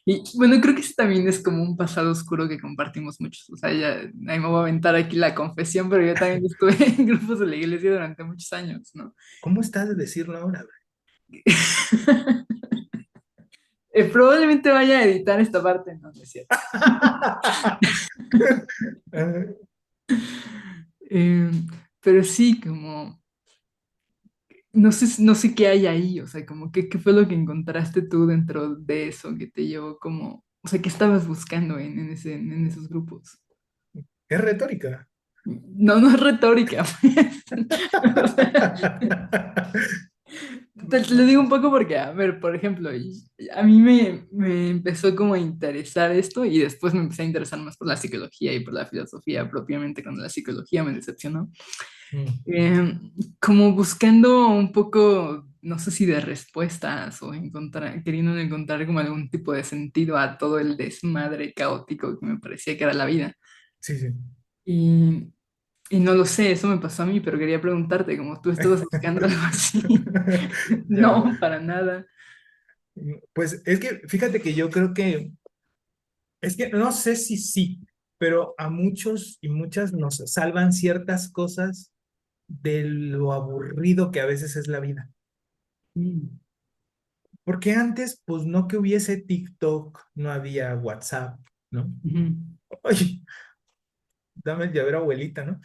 Speaker 1: Y bueno, creo que ese también es como un pasado oscuro que compartimos muchos. O sea, ya ahí me voy a aventar aquí la confesión, pero yo también estuve en grupos de la iglesia durante muchos años, ¿no?
Speaker 2: ¿Cómo estás de decirlo ahora?
Speaker 1: Probablemente vaya a editar esta parte, no, no es cierto.
Speaker 2: Eh,
Speaker 1: Eh, pero sí, como, no sé qué hay ahí, o sea, como qué fue lo que encontraste tú dentro de eso que te llevó como, o sea, qué estabas buscando en esos grupos.
Speaker 2: Es retórica.
Speaker 1: No, no es retórica, pues. O sea, te lo digo un poco porque, a ver, por ejemplo, a mí me empezó como a interesar esto y después me empecé a interesar más por la psicología y por la filosofía propiamente cuando la psicología me decepcionó.
Speaker 2: Mm,
Speaker 1: Eh, Como buscando un poco, no sé si de respuestas o queriendo encontrar como algún tipo de sentido a todo el desmadre caótico que me parecía que era la vida.
Speaker 2: sí, sí.
Speaker 1: Y, y no lo sé, eso me pasó a mí, pero quería preguntarte, como tú estabas buscando algo así.
Speaker 2: Ya.
Speaker 1: No, para nada.
Speaker 2: Pues es que fíjate que yo creo que es que no sé si sí, pero a muchos y muchas nos salvan ciertas cosas de lo aburrido que a veces es la vida.
Speaker 1: Mm,
Speaker 2: Porque antes, pues no que hubiese TikTok, no había WhatsApp, ¿no?
Speaker 1: ujú,
Speaker 2: Oye, dame el llavero abuelita, ¿no?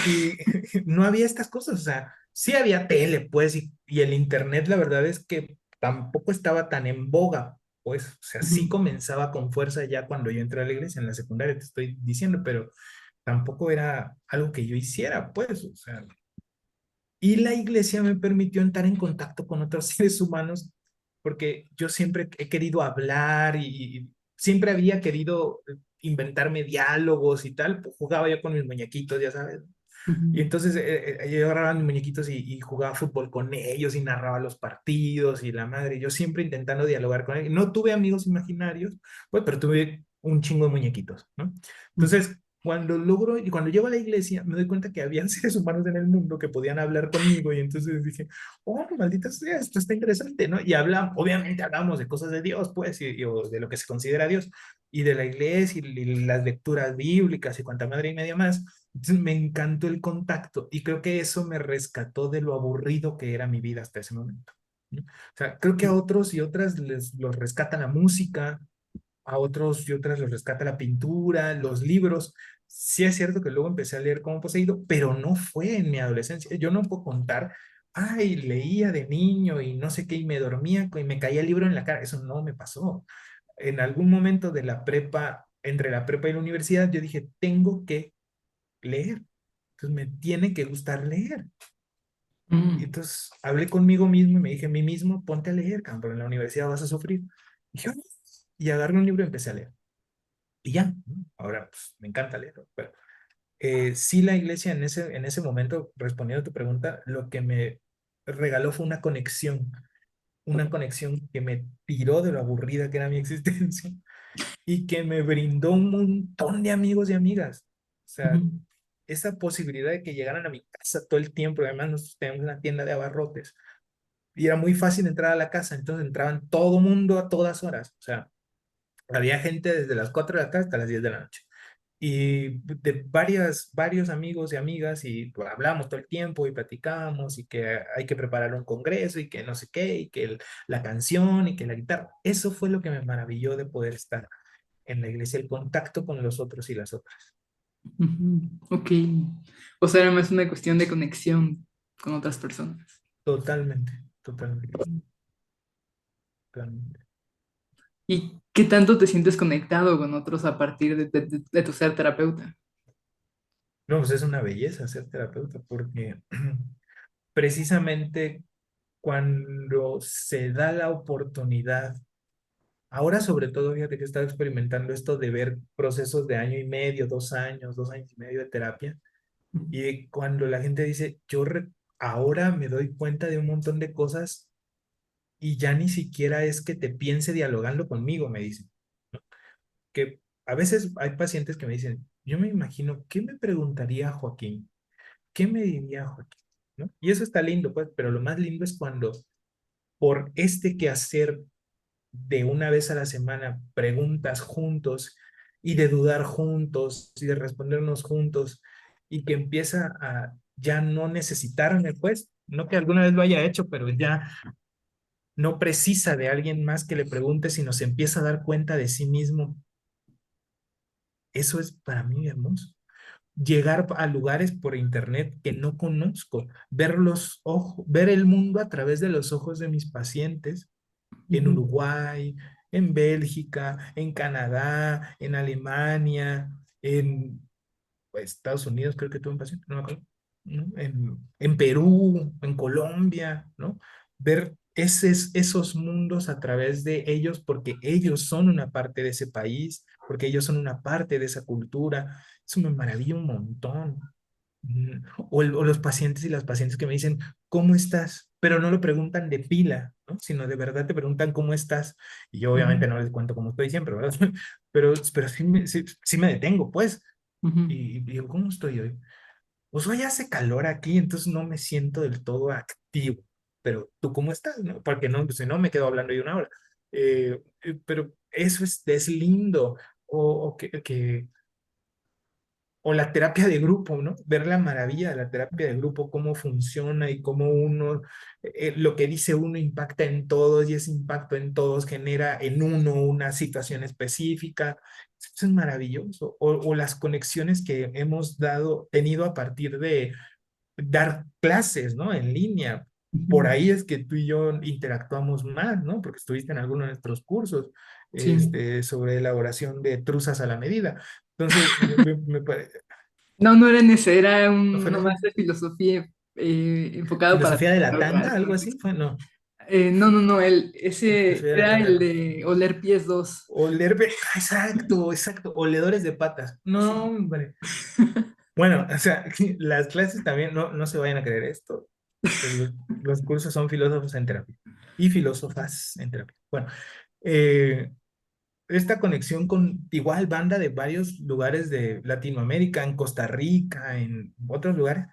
Speaker 2: Y no había estas cosas, o sea, sí había tele, pues, y el internet, la verdad es que tampoco estaba tan en boga, pues, o sea,
Speaker 1: ujú,
Speaker 2: sí comenzaba con fuerza ya cuando yo entré a la iglesia, en la secundaria, te estoy diciendo, pero tampoco era algo que yo hiciera, pues, o sea, y la iglesia me permitió entrar en contacto con otros seres humanos porque yo siempre he querido hablar y siempre había querido inventarme diálogos y tal, pues, jugaba yo con mis muñequitos, ya sabes. Y
Speaker 1: ujú,
Speaker 2: entonces yo agarraba mis muñequitos y jugaba fútbol con ellos y narraba los partidos y la madre, yo siempre intentando dialogar con ellos. No tuve amigos imaginarios, pues, pero tuve un chingo de muñequitos, ¿no?
Speaker 1: ujú,
Speaker 2: Entonces, cuando logro y cuando llego a la iglesia, me doy cuenta que habían seres humanos en el mundo que podían hablar conmigo y entonces dije, oh, maldita sea, esto está interesante, ¿no? Y obviamente hablamos de cosas de Dios, pues, o de lo que se considera Dios y de la iglesia y las lecturas bíblicas y cuanta madre y media más. Entonces me encantó el contacto y creo que eso me rescató de lo aburrido que era mi vida hasta ese momento, ¿no? O sea, creo que a otros y otras los rescata la música, a otros y otras los rescata la pintura, los libros. Sí es cierto que luego empecé a leer como poseído, pero no fue en mi adolescencia. Yo no puedo contar, ay, leía de niño y no sé qué y me dormía y me caía el libro en la cara. Eso no me pasó. En algún momento de la prepa, entre la prepa y la universidad, yo dije, tengo que leer. Entonces me tiene que gustar leer. Y
Speaker 1: mm,
Speaker 2: entonces hablé conmigo mismo y me dije a mí mismo, ponte a leer, cabrón, en la universidad vas a sufrir. Y yo, y agarré un libro y empecé a leer. Y ya, ¿no? Ahora pues, me encanta leer. Pero sí la iglesia en ese momento, respondiendo a tu pregunta, lo que me regaló fue una conexión que me tiró de lo aburrida que era mi existencia y que me brindó un montón de amigos y amigas. O sea,
Speaker 1: ujú,
Speaker 2: esa posibilidad de que llegaran a mi casa todo el tiempo, además nosotros tenemos una tienda de abarrotes y era muy fácil entrar a la casa, entonces entraban todo mundo a todas horas, o sea, Había gente desde las 4 de la tarde hasta las 10 de la noche. Y de varios amigos y amigas, y pues, hablamos todo el tiempo y platicábamos, y que hay que preparar un congreso, y que no sé qué, y que la canción, y que la guitarra. Eso fue lo que me maravilló de poder estar en la iglesia, el contacto con los otros y las otras.
Speaker 1: Ujú. Ok. O sea, era más una cuestión de conexión con otras personas.
Speaker 2: Totalmente, totalmente, totalmente.
Speaker 1: ¿Y qué tanto te sientes conectado con otros a partir de tu ser terapeuta?
Speaker 2: No, pues es una belleza ser terapeuta, porque precisamente cuando se da la oportunidad, ahora sobre todo, fíjate que he estado experimentando esto de ver procesos de año y medio, 2 años, 2 años y medio de terapia, y cuando la gente dice, ahora me doy cuenta de un montón de cosas y ya ni siquiera es que te piense dialogando conmigo, me dicen, que a veces hay pacientes que me dicen, yo me imagino, ¿qué me preguntaría Joaquín? ¿Qué me diría Joaquín? ¿No? Y eso está lindo, pues, pero lo más lindo es cuando por este quehacer de una vez a la semana preguntas juntos y de dudar juntos y de respondernos juntos y que empieza a ya no necesitarme, pues, no que alguna vez lo haya hecho, pero ya no precisa de alguien más que le pregunte, sino se empieza a dar cuenta de sí mismo. Eso es para mí hermoso. Llegar a lugares por internet que no conozco, ver los ojos, ver el mundo a través de los ojos de mis pacientes en
Speaker 1: Ujú.
Speaker 2: Uruguay, en Bélgica, en Canadá, en Alemania, en Estados Unidos, creo que tuve un paciente, no me acuerdo, ¿no? En Perú, en Colombia, ¿no? Ver esos mundos a través de ellos, porque ellos son una parte de ese país, porque ellos son una parte de esa cultura. Eso me maravilla un montón. O los pacientes y las pacientes que me dicen, ¿cómo estás? Pero no lo preguntan de pila, ¿no? Sino de verdad te preguntan cómo estás. Y yo obviamente
Speaker 1: Ujú.
Speaker 2: no les cuento cómo estoy siempre, ¿verdad? Pero sí me detengo, pues.
Speaker 1: Ujú.
Speaker 2: Y digo, ¿cómo estoy hoy? Pues hoy hace calor aquí, entonces no me siento del todo activo. Pero tú, ¿cómo estás? ¿No? Porque no, pues, si no, me quedo hablando de una hora. Pero eso es lindo. O o la terapia de grupo, ¿no? Ver la maravilla de la terapia de grupo, cómo funciona y cómo uno, lo que dice uno impacta en todos y ese impacto en todos genera en uno una situación específica. Eso es maravilloso. O las conexiones que hemos tenido a partir de dar clases, ¿no? En línea. Por
Speaker 1: Ujú.
Speaker 2: ahí es que tú y yo interactuamos más, ¿no? Porque estuviste en alguno de nuestros cursos
Speaker 1: Sí.
Speaker 2: sobre elaboración de truzas a la medida. Entonces,
Speaker 1: No, no era en ese, era
Speaker 2: ¿no fue en
Speaker 1: uno
Speaker 2: ese?
Speaker 1: más de filosofía enfocado para
Speaker 2: ¿Filosofía de la
Speaker 1: terapeutas.
Speaker 2: tanga? ¿Algo así? Fue, no.
Speaker 1: No, no, no, ese
Speaker 2: Filosofía de la
Speaker 1: era
Speaker 2: tanga,
Speaker 1: el
Speaker 2: no.
Speaker 1: de oler pies dos.
Speaker 2: Exacto, exacto. Oledores de patas. No,
Speaker 1: Sí.
Speaker 2: hombre. Bueno, o sea, las clases también, no se vayan a creer esto. Los cursos son filósofos en terapia y filósofas en terapia. Bueno, eh, esta conexión con igual banda de varios lugares de Latinoamérica, en Costa Rica, en otros lugares,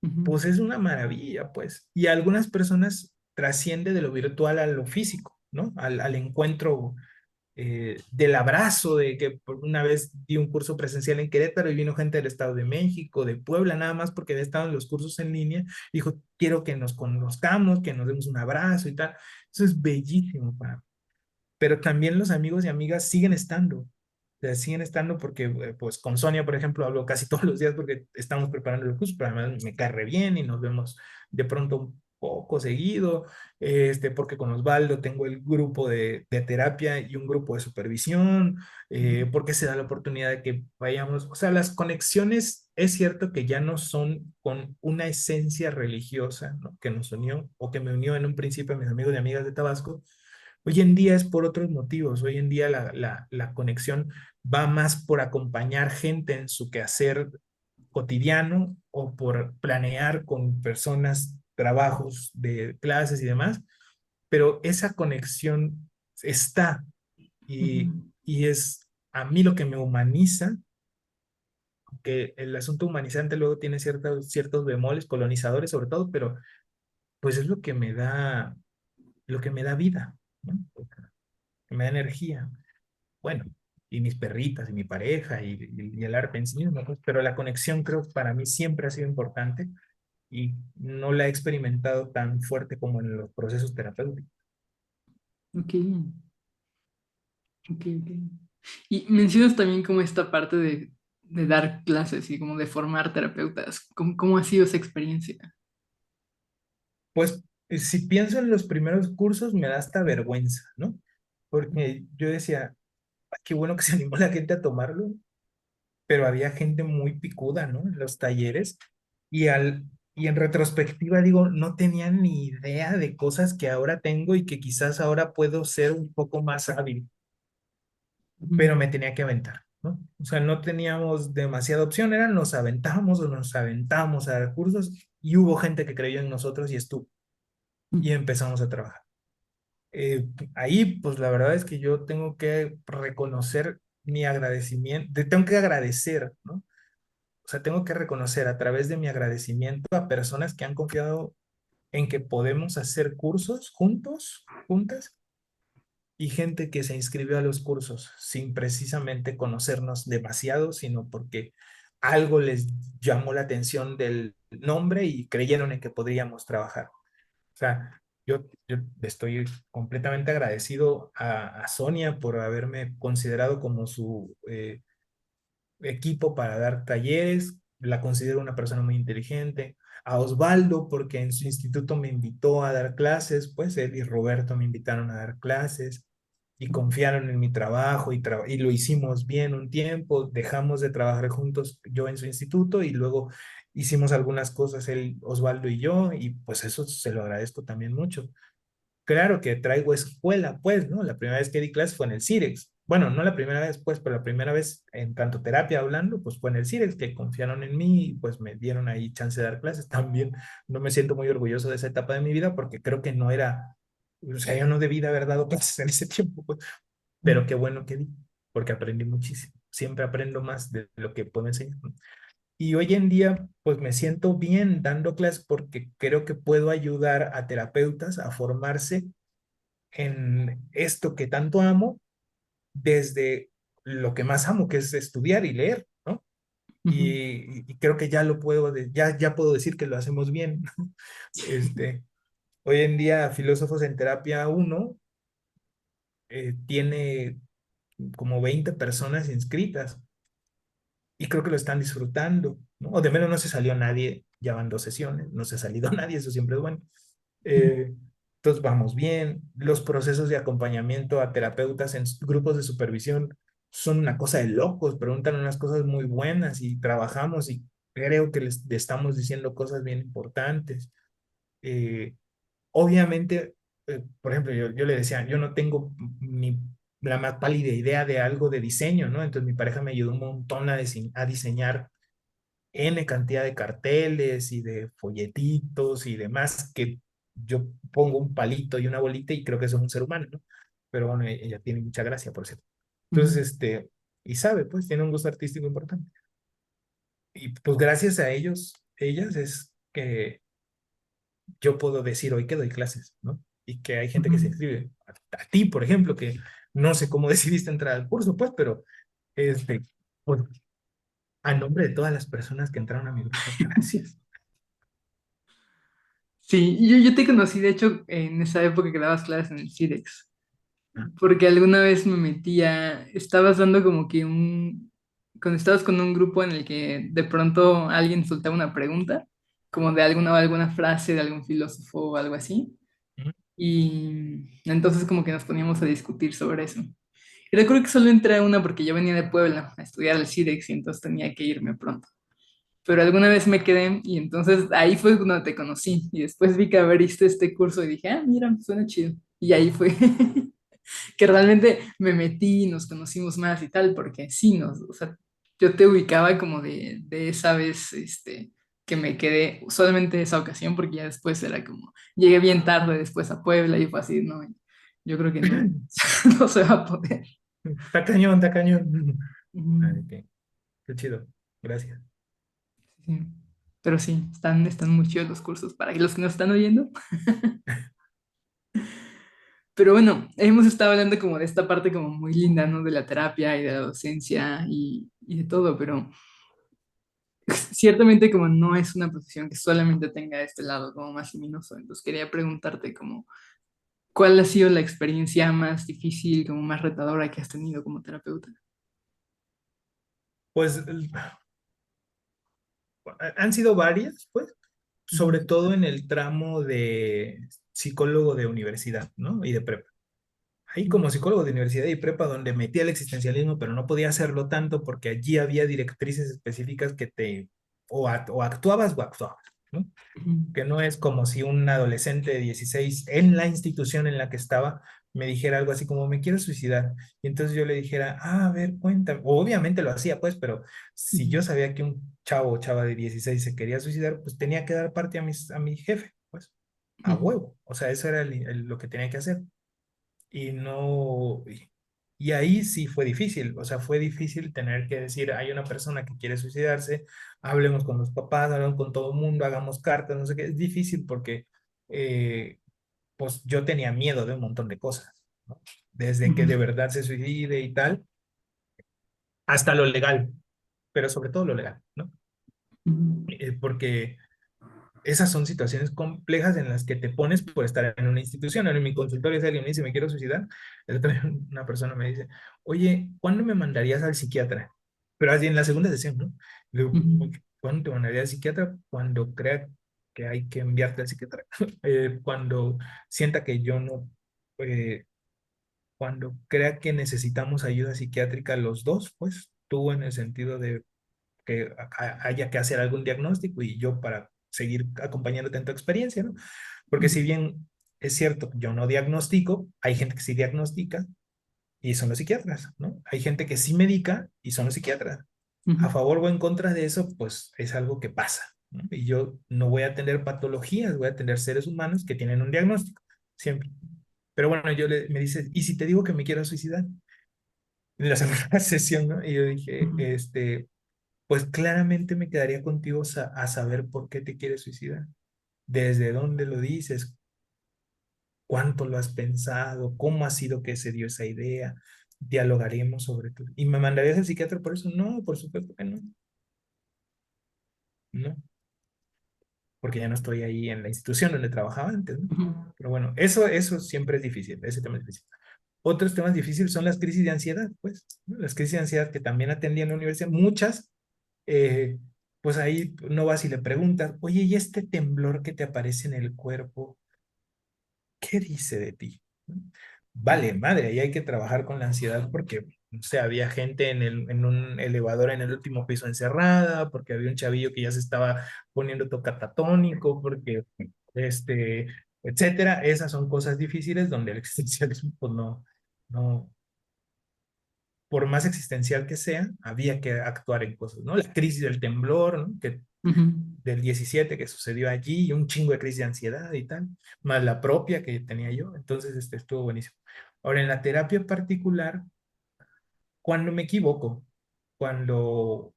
Speaker 1: Ujú.
Speaker 2: pues es una maravilla, pues. Y a algunas personas trasciende de lo virtual a lo físico, ¿no? Al encuentro del abrazo, de que por una vez di un curso presencial en Querétaro y vino gente del Estado de México, de Puebla, nada más porque había estado en los cursos en línea, dijo, quiero que nos conozcamos, que nos demos un abrazo y tal. Eso es bellísimo para mí. Pero también los amigos y amigas siguen estando. O sea, siguen estando porque, pues, con Sonia, por ejemplo, hablo casi todos los días porque estamos preparando el curso, pero además me cae re bien y nos vemos de pronto un poco seguido, porque con Osvaldo tengo el grupo de terapia y un grupo de supervisión, porque se da la oportunidad de que vayamos, o sea, las conexiones es cierto que ya no son con una esencia religiosa, ¿no? Que nos unió o que me unió en un principio a mis amigos y amigas de Tabasco. Hoy en día es por otros motivos. Hoy en día la conexión va más por acompañar gente en su quehacer cotidiano o por planear con personas trabajos de clases y demás, pero esa conexión está y,
Speaker 1: Ujú.
Speaker 2: y es a mí lo que me humaniza, que el asunto humanizante luego tiene ciertos bemoles, colonizadores sobre todo, pero pues es lo que me da vida, ¿no? Lo que me da energía. bueno, y mis perritas y mi pareja y el arte en sí mismo, pues, pero la conexión creo que para mí siempre ha sido importante y no la he experimentado tan fuerte como en los procesos terapéuticos.
Speaker 1: Ok, ok, ok. Y mencionas también como esta parte de dar clases y como de formar terapeutas. ¿Cómo ha sido esa experiencia?
Speaker 2: Pues si pienso en los primeros cursos me da hasta vergüenza, ¿no? Porque yo decía, "Ay, qué bueno que se animó la gente a tomarlo, pero había gente muy picuda, ¿no? En los talleres y en retrospectiva digo, no tenía ni idea de cosas que ahora tengo y que quizás ahora puedo ser un poco más hábil,
Speaker 1: Ujú,
Speaker 2: pero me tenía que aventar, ¿no? O sea, no teníamos demasiada opción, era nos aventábamos o nos aventábamos a dar cursos y hubo gente que creyó en nosotros y estuvo
Speaker 1: ujú,
Speaker 2: y empezamos a trabajar. Ahí, pues la verdad es que yo tengo que reconocer mi agradecimiento, tengo que agradecer, ¿no? O sea, tengo que reconocer a través de mi agradecimiento a personas que han confiado en que podemos hacer cursos juntos, juntas, y gente que se inscribió a los cursos sin precisamente conocernos demasiado, sino porque algo les llamó la atención del nombre y creyeron en que podríamos trabajar. O sea, yo estoy completamente agradecido a Sonia por haberme considerado como su equipo para dar talleres, la considero una persona muy inteligente. A Osvaldo, porque en su instituto me invitó a dar clases, pues él y Roberto me invitaron a dar clases y confiaron en mi trabajo y lo hicimos bien un tiempo, dejamos de trabajar juntos yo en su instituto y luego hicimos algunas cosas él, Osvaldo y yo, y pues eso se lo agradezco también mucho. Claro que traigo escuela, pues, ¿no? La primera vez que di clases fue en el CIREX. Bueno, no la primera vez, pues, pero la primera vez en tanto terapia hablando, pues fue en el CIREX, que confiaron en mí y pues me dieron ahí chance de dar clases. También no me siento muy orgulloso de esa etapa de mi vida porque creo que no era, o sea, yo no debí de haber dado clases en ese tiempo, pues, pero qué bueno que di, porque aprendí muchísimo. Siempre aprendo más de lo que puedo enseñar, ¿no? Y hoy en día, pues me siento bien dando clases porque creo que puedo ayudar a terapeutas a formarse en esto que tanto amo desde lo que más amo, que es estudiar y leer, ¿no?
Speaker 1: ujú.
Speaker 2: Y creo que ya lo puedo, ya puedo decir que lo hacemos bien. Este, hoy en día, Filósofos en Terapia uno tiene como 20 personas inscritas y creo que lo están disfrutando, ¿no? O de menos no se salió nadie, ya van 2 sesiones, no se ha salido nadie, eso siempre es bueno. Eh, entonces vamos bien. Los procesos de acompañamiento a terapeutas en grupos de supervisión son una cosa de locos, preguntan unas cosas muy buenas y trabajamos y creo que les estamos diciendo cosas bien importantes. Eh, obviamente, por ejemplo, yo le decía, yo no tengo ni la más pálida idea de algo de diseño, ¿no? Entonces mi pareja me ayudó un montón a diseñar N cantidad de carteles y de folletitos y demás que yo pongo un palito y una bolita y creo que eso es un ser humano, ¿no? Pero bueno, ella tiene mucha gracia, por cierto. Entonces,
Speaker 1: Ujú.
Speaker 2: y sabe, pues tiene un gusto artístico importante. Y pues gracias a ellos, ellas, es que yo puedo decir hoy que doy clases, ¿no? Y que hay gente
Speaker 1: Ujú.
Speaker 2: que se inscribe. A ti, por ejemplo, que no sé cómo decidiste entrar al curso, pues, pero este, pues, a nombre de todas las personas que entraron a mi grupo, gracias.
Speaker 1: Sí, yo te conocí, de hecho, en esa época que dabas clases en el CIDEX, porque alguna vez me metía, estabas dando como que cuando estabas con un grupo en el que de pronto alguien soltaba una pregunta, como de alguna frase de algún filósofo o algo así, y entonces como que nos poníamos a discutir sobre eso. Y recuerdo que solo entré a una porque yo venía de Puebla a estudiar al CIDEX y entonces tenía que irme pronto. Pero alguna vez me quedé y entonces ahí fue cuando te conocí y después vi que abriste este curso y dije, ah, mira, suena chido. Y ahí fue que realmente me metí y nos conocimos más y tal, porque sí, o sea, yo te ubicaba como de esa vez, que me quedé solamente esa ocasión, porque ya después era como, llegué bien tarde después a Puebla y fue así, no, yo creo que no, no se va a poder.
Speaker 2: Está cañón, está cañón.
Speaker 1: Ujú.
Speaker 2: Ay, qué chido. Gracias.
Speaker 1: Sí. Pero sí, están muy chidos los cursos para los que nos están oyendo. Pero bueno, hemos estado hablando como de esta parte como muy linda, ¿no? De la terapia y de la docencia y de todo, pero ciertamente como no es una profesión que solamente tenga este lado como más luminoso. Entonces quería preguntarte como, ¿cuál ha sido la experiencia más difícil, como más retadora que has tenido como terapeuta?
Speaker 2: Pues han sido varias, pues, sobre
Speaker 1: Ujú,
Speaker 2: todo en el tramo de psicólogo de universidad, ¿no? Y de prepa. Ahí como psicólogo de universidad y prepa donde metí el existencialismo, pero no podía hacerlo tanto porque allí había directrices específicas que o actuabas o actuabas, ¿no?
Speaker 1: ujú,
Speaker 2: Que no es como si un adolescente de 16 en la institución en la que estaba me dijera algo así como me quiero suicidar. Y entonces yo le dijera, a ver, cuéntame. Obviamente lo hacía, pues, pero si
Speaker 1: ujú,
Speaker 2: yo sabía que un chavo o chava de 16 se quería suicidar, pues tenía que dar parte a mi jefe, pues, a
Speaker 1: ujú,
Speaker 2: huevo. O sea, eso era lo que tenía que hacer y no, y ahí sí fue difícil, o sea, fue difícil tener que decir, hay una persona que quiere suicidarse, hablemos con los papás, hablemos con todo el mundo, hagamos cartas, no sé qué, es difícil porque eh, pues yo tenía miedo de un montón de cosas, ¿no? Desde que
Speaker 1: ujú,
Speaker 2: de verdad se suicide y tal, hasta lo legal, pero sobre todo lo legal, ¿no?
Speaker 1: ujú,
Speaker 2: Porque esas son situaciones complejas en las que te pones por estar en una institución. En mi consultorio, si alguien me dice, me quiero suicidar, el otro día una persona me dice, oye, ¿cuándo me mandarías al psiquiatra? Pero así en la segunda sesión, ¿no? Le digo,
Speaker 1: ujú,
Speaker 2: "Ok, ¿cuándo te mandaría al psiquiatra? Cuando crea que hay que enviarte al psiquiatra. Cuando sienta que yo no, eh, cuando crea que necesitamos ayuda psiquiátrica los dos, pues tú en el sentido de que haya que hacer algún diagnóstico y yo para seguir acompañándote en tu experiencia, ¿no? Porque
Speaker 1: ujú,
Speaker 2: si bien es cierto, yo no diagnostico, hay gente que sí diagnostica y son los psiquiatras, ¿no? Hay gente que sí medica y son los psiquiatras.
Speaker 1: ujú,
Speaker 2: A favor o en contra de eso, pues es algo que pasa, ¿no? Y yo no voy a tener patologías, voy a tener seres humanos que tienen un diagnóstico, siempre. Pero bueno, me dice, ¿y si te digo que me quiero suicidar? En la segunda sesión, ¿no? Y yo dije,
Speaker 1: ujú,
Speaker 2: pues claramente me quedaría contigo a saber por qué te quieres suicidar, desde dónde lo dices, cuánto lo has pensado, cómo ha sido que se dio esa idea, dialogaremos sobre todo. ¿Y me mandarías al psiquiatra por eso? No, por supuesto que no, no, porque ya no estoy ahí en la institución donde trabajaba antes, ¿no?
Speaker 1: ujú,
Speaker 2: Pero bueno, eso siempre es difícil, ese tema es difícil. Otros temas difíciles son las crisis de ansiedad, pues, ¿no? Las crisis de ansiedad que también atendí en la universidad, muchas, eh, pues ahí no vas y le preguntas, oye, ¿y este temblor que te aparece en el cuerpo, qué dice de ti? ¿No? Vale, madre, ahí hay que trabajar con la ansiedad porque, no sé, había gente en un elevador en el último piso encerrada, porque había un chavillo que ya se estaba poniendo tocatatónico, porque, este, etcétera. Esas son cosas difíciles donde el existencialismo, pues no, por más existencial que sea, había que actuar en cosas, ¿no? La crisis del temblor, ¿no?
Speaker 1: ujú,
Speaker 2: Del 17 que sucedió allí, y un chingo de crisis de ansiedad y tal, más la propia que tenía yo, entonces estuvo buenísimo. Ahora, en la terapia particular, cuando me equivoco, cuando,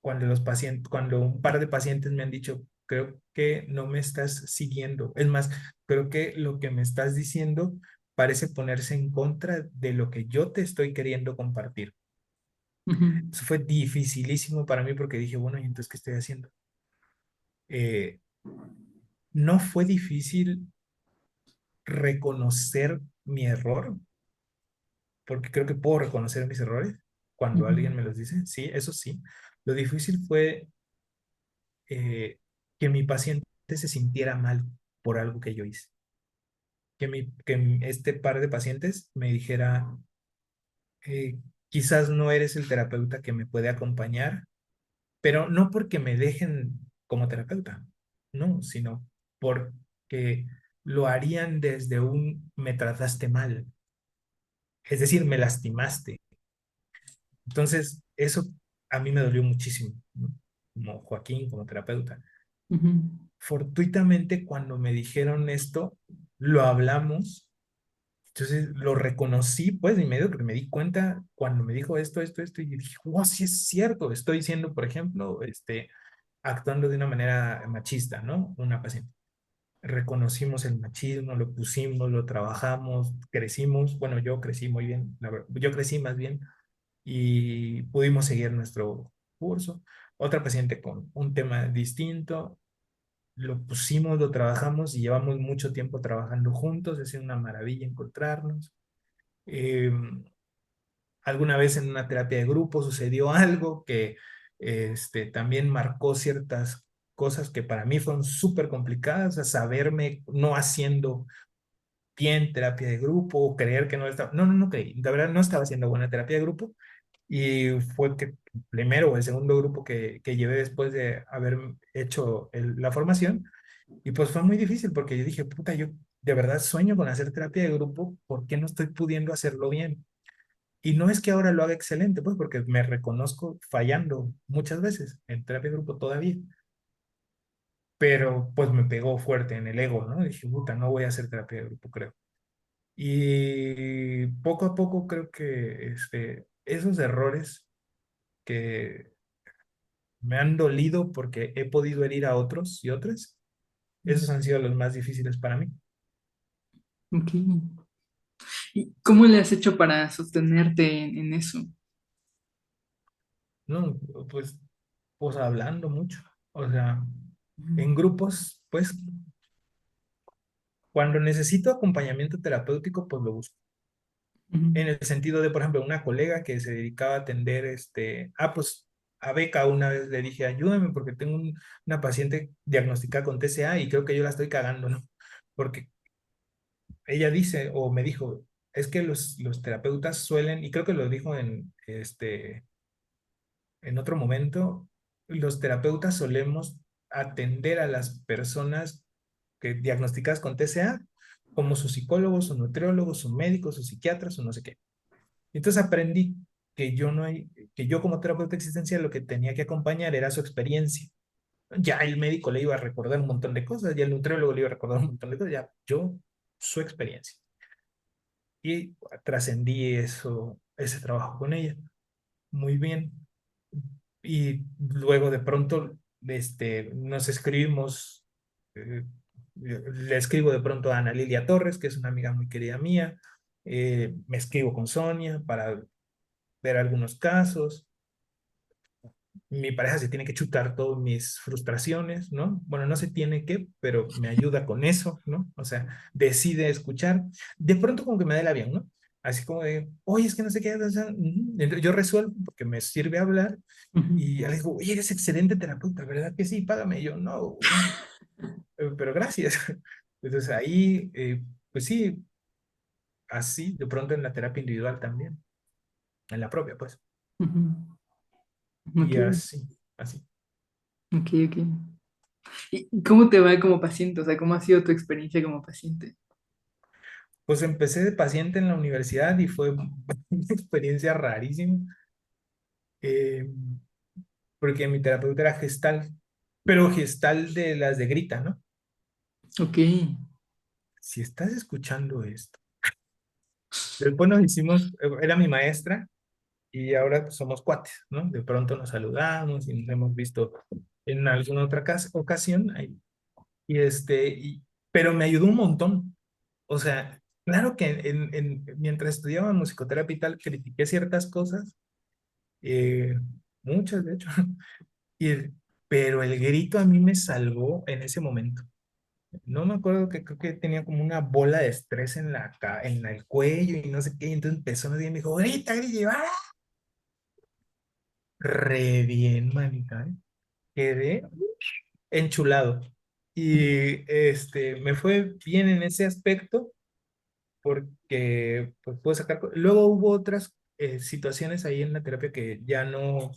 Speaker 2: cuando un par de pacientes me han dicho, creo que no me estás siguiendo, es más, creo que lo que me estás diciendo parece ponerse en contra de lo que yo te estoy queriendo compartir.
Speaker 1: ujú,
Speaker 2: Eso fue dificilísimo para mí porque dije, bueno, ¿y entonces qué estoy haciendo? Eh, no fue difícil reconocer mi error, porque creo que puedo reconocer mis errores cuando
Speaker 1: ujú,
Speaker 2: alguien me los dice, sí, eso sí. Lo difícil fue que mi paciente se sintiera mal por algo que yo hice. Este par de pacientes me dijera, quizás no eres el terapeuta que me puede acompañar, pero no porque me dejen como terapeuta, no, sino porque lo harían desde un me trataste mal, es decir, me lastimaste. Entonces, eso a mí me dolió muchísimo, ¿no? Como Joaquín, como terapeuta.
Speaker 1: ujú,
Speaker 2: Fortuitamente, cuando me dijeron esto, lo hablamos, entonces lo reconocí, pues, de inmediato, porque me di cuenta cuando me dijo esto, y dije, wow, sí es cierto, estoy siendo, por ejemplo, actuando de una manera machista, ¿no? Una paciente. reconocimos el machismo, lo pusimos, lo trabajamos, crecimos, bueno, yo crecí muy bien, yo crecí más bien y pudimos seguir nuestro curso. Otra paciente con un tema distinto, lo pusimos, lo trabajamos y llevamos mucho tiempo trabajando juntos, es una maravilla encontrarnos. Eh, Alguna vez en una terapia de grupo sucedió algo que también marcó ciertas cosas que para mí fueron súper complicadas, a saberme no haciendo bien terapia de grupo o creer que no estaba, no creí, de verdad no estaba haciendo buena terapia de grupo y fue que el primero o el segundo grupo que llevé después de haber hecho la formación y pues fue muy difícil porque yo dije, puta, yo de verdad sueño con hacer terapia de grupo, ¿por qué no estoy pudiendo hacerlo bien? Y no es que ahora lo haga excelente, pues porque me reconozco fallando muchas veces en terapia de grupo todavía, pero pues me pegó fuerte en el ego, ¿no? Dije, puta, no voy a hacer terapia de grupo, creo. Y poco a poco creo que esos errores que me han dolido porque he podido herir a otros y otras, esos han sido los más difíciles para mí.
Speaker 1: Ok. ¿Y cómo le has hecho para sostenerte en eso?
Speaker 2: No, pues hablando mucho. O sea, en grupos, pues cuando necesito acompañamiento terapéutico, pues lo busco.
Speaker 1: Ujú,
Speaker 2: En el sentido de, por ejemplo, una colega que se dedicaba a atender, pues a Beca una vez le dije, ayúdame porque tengo una paciente diagnosticada con TCA y creo que yo la estoy cagando, ¿no? Porque ella dice o me dijo, es que los terapeutas suelen, y creo que lo dijo en otro momento, los terapeutas solemos atender a las personas que diagnosticadas con TCA como sus psicólogos, sus nutriólogos, sus médicos, sus psiquiatras, o no sé qué. Entonces aprendí que que yo como terapeuta existencial lo que tenía que acompañar era su experiencia. Ya el médico le iba a recordar un montón de cosas, ya el nutriólogo le iba a recordar un montón de cosas, ya yo su experiencia. Y trascendí ese trabajo con ella. Muy bien. Y luego de pronto nos escribimos, le escribo de pronto a Ana Lilia Torres, que es una amiga muy querida mía, me escribo con Sonia para ver algunos casos, mi pareja se tiene que chutar todas mis frustraciones, ¿no? Bueno, no se tiene que, pero me ayuda con eso, ¿no? O sea, decide escuchar. De pronto como que me da el avión, ¿no? Así como de, oye, es que no sé qué, o sea, entonces yo resuelvo porque me sirve hablar
Speaker 1: ujú,
Speaker 2: y ya le digo, oye, eres excelente terapeuta, ¿verdad que sí? Págame. Y yo, no, pero gracias. Entonces ahí, pues sí, así, de pronto en la terapia individual también, en la propia, pues.
Speaker 1: ujú. Ok,
Speaker 2: Y así, así.
Speaker 1: ok, ok. ¿Y cómo te va como paciente? O sea, ¿cómo ha sido tu experiencia como paciente?
Speaker 2: Pues empecé de paciente en la universidad y fue una experiencia rarísima, eh, porque mi terapeuta era gestal, pero gestal de las de grita, ¿no?
Speaker 1: Ok.
Speaker 2: Si estás escuchando esto, después nos hicimos, era mi maestra y ahora pues, somos cuates, ¿no? De pronto nos saludamos y nos hemos visto en alguna otra ocasión, pero me ayudó un montón. O sea, claro que mientras estudiaba musicoterapia y tal, critiqué ciertas cosas, eh, muchas de hecho, y pero el grito a mí me salvó en ese momento. No me acuerdo que creo que tenía como una bola de estrés en el cuello y no sé qué, y entonces empezó a y me dijo, grita, grita, y yo, ¡ah! Re bien, manita, ¿eh? Quedé enchulado. Y me fue bien en ese aspecto porque pues, puedo sacar. Luego hubo otras situaciones ahí en la terapia que ya no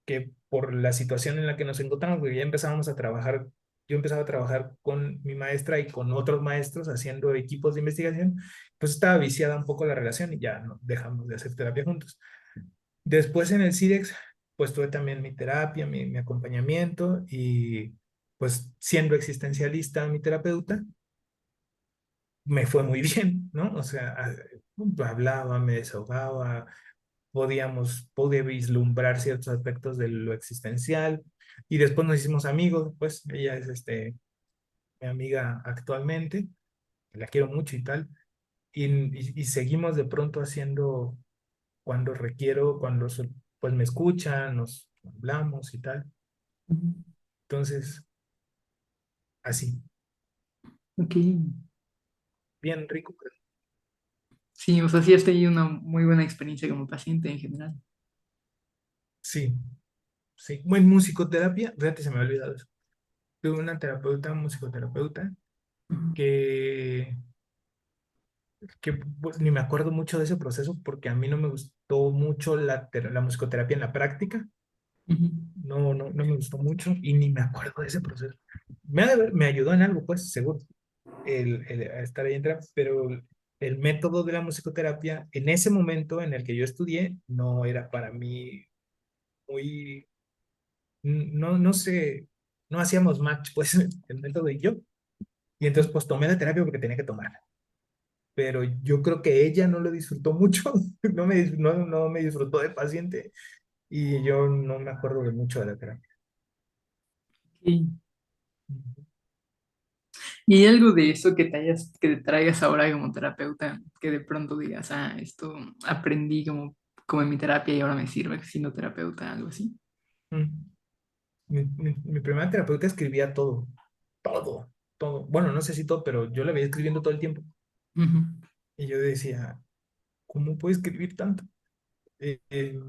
Speaker 2: que por la situación en la que nos encontramos, porque ya empezábamos a trabajar, yo empezaba a trabajar con mi maestra y con otros maestros haciendo equipos de investigación, pues estaba viciada un poco la relación y ya no dejamos de hacer terapia juntos. Después en el CIDEX, pues tuve también mi terapia, mi acompañamiento y pues siendo existencialista mi terapeuta, me fue muy bien, ¿no? O sea, hablaba, me desahogaba, pude vislumbrar ciertos aspectos de lo existencial y después nos hicimos amigos, pues ella es mi amiga actualmente, la quiero mucho y tal, y seguimos de pronto haciendo cuando requiero, pues me escuchan, nos hablamos y tal.
Speaker 1: Ujú.
Speaker 2: Entonces, así,
Speaker 1: Ok.
Speaker 2: bien rico.
Speaker 1: Sí, o sea, sí has tenido una muy buena experiencia como paciente en general.
Speaker 2: Sí, sí. Bueno, musicoterapia, fíjate, se me ha olvidado eso. Tuve una terapeuta, musicoterapeuta,
Speaker 1: Ujú,
Speaker 2: que, que pues, ni me acuerdo mucho de ese proceso porque a mí no me gustó mucho la musicoterapia en la práctica.
Speaker 1: ujú,
Speaker 2: No me gustó mucho y ni me acuerdo de ese proceso. Me ayudó en algo, pues, seguro, el estar ahí en terapia, pero el método de la musicoterapia en ese momento en el que yo estudié no era para mí muy, no sé, no hacíamos match, pues, el método y yo. Y entonces, pues, tomé la terapia porque tenía que tomarla. Pero yo creo que ella no lo disfrutó mucho, no me disfrutó de paciente y yo no me acuerdo de mucho de la terapia.
Speaker 1: ok. ¿Y hay algo de eso que te traigas ahora como terapeuta, que de pronto digas, ah, esto aprendí como en mi terapia y ahora me sirve siendo terapeuta, algo así?
Speaker 2: Mm. Mi primera terapeuta escribía todo, todo, todo. Bueno, no sé si todo, pero yo la veía escribiendo todo el tiempo.
Speaker 1: Ujú,
Speaker 2: Y yo decía, ¿cómo puede escribir tanto? Eh, eh,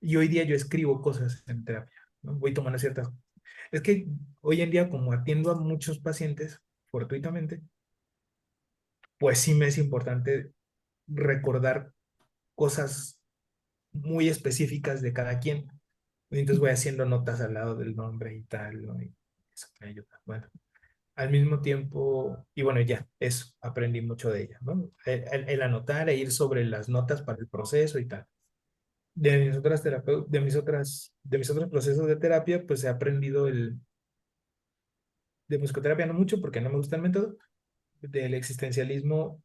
Speaker 2: y hoy día yo escribo cosas en terapia, ¿no? Voy tomando ciertas. Es que hoy en día, como atiendo a muchos pacientes fortuitamente, pues sí me es importante recordar cosas muy específicas de cada quien. Y entonces voy haciendo notas al lado del nombre y tal, ¿no? Y eso me ayuda. Bueno, al mismo tiempo, y bueno, ya, eso, aprendí mucho de ella, ¿no? El anotar e ir sobre las notas para el proceso y tal. De mis otros procesos de terapia, pues he aprendido de musicoterapia no mucho porque no me gusta el método, del existencialismo,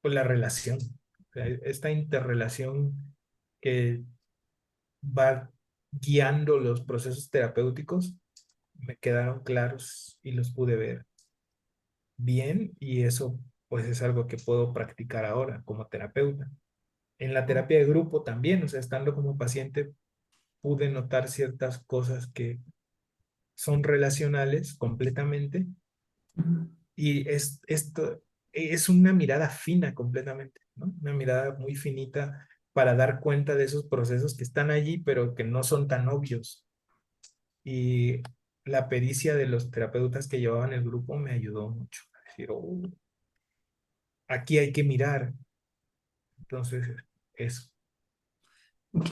Speaker 2: pues la relación, o sea, esta interrelación que va guiando los procesos terapéuticos, me quedaron claros y los pude ver bien y eso pues es algo que puedo practicar ahora como terapeuta. En la terapia de grupo también, o sea, estando como paciente, pude notar ciertas cosas que son relacionales completamente
Speaker 1: ujú,
Speaker 2: y esto es una mirada fina completamente, ¿no? Una mirada muy finita para dar cuenta de esos procesos que están allí, pero que no son tan obvios. Y la pericia de los terapeutas que llevaban el grupo me ayudó mucho a decir, "Oh, aquí hay que mirar". Entonces, eso.
Speaker 1: ok.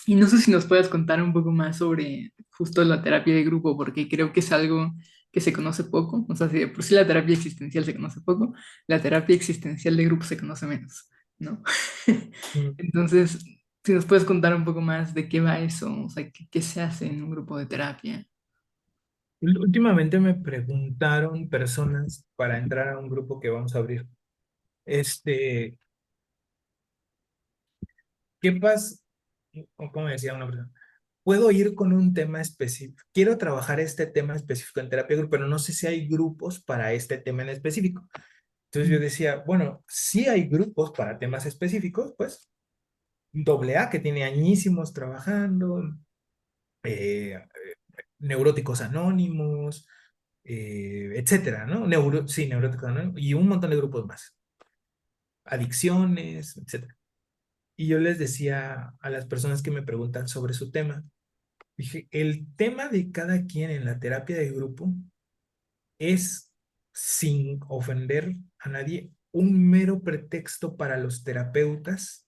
Speaker 1: Y no sé si nos puedes contar un poco más sobre justo la terapia de grupo, porque creo que es algo que se conoce poco. O sea, si de por sí la terapia existencial se conoce poco, la terapia existencial de grupo se conoce menos, ¿no?
Speaker 2: Mm.
Speaker 1: Entonces, si nos puedes contar un poco más de qué va eso, o sea, qué se hace en un grupo de terapia.
Speaker 2: Últimamente me preguntaron personas para entrar a un grupo que vamos a abrir, este, ¿qué pasa? O como decía una persona, puedo ir con un tema específico, quiero trabajar este tema específico en terapia grupal, pero no sé si hay grupos para este tema en específico. Entonces yo decía, bueno, sí hay grupos para temas específicos, pues, doble A que tiene añísimos trabajando, eh, neuróticos anónimos, etcétera, ¿no? Sí, neuróticos anónimos, y un montón de grupos más, adicciones, etcétera. Y yo les decía a las personas que me preguntan sobre su tema, dije, el tema de cada quien en la terapia de grupo es, sin ofender a nadie, un mero pretexto para los terapeutas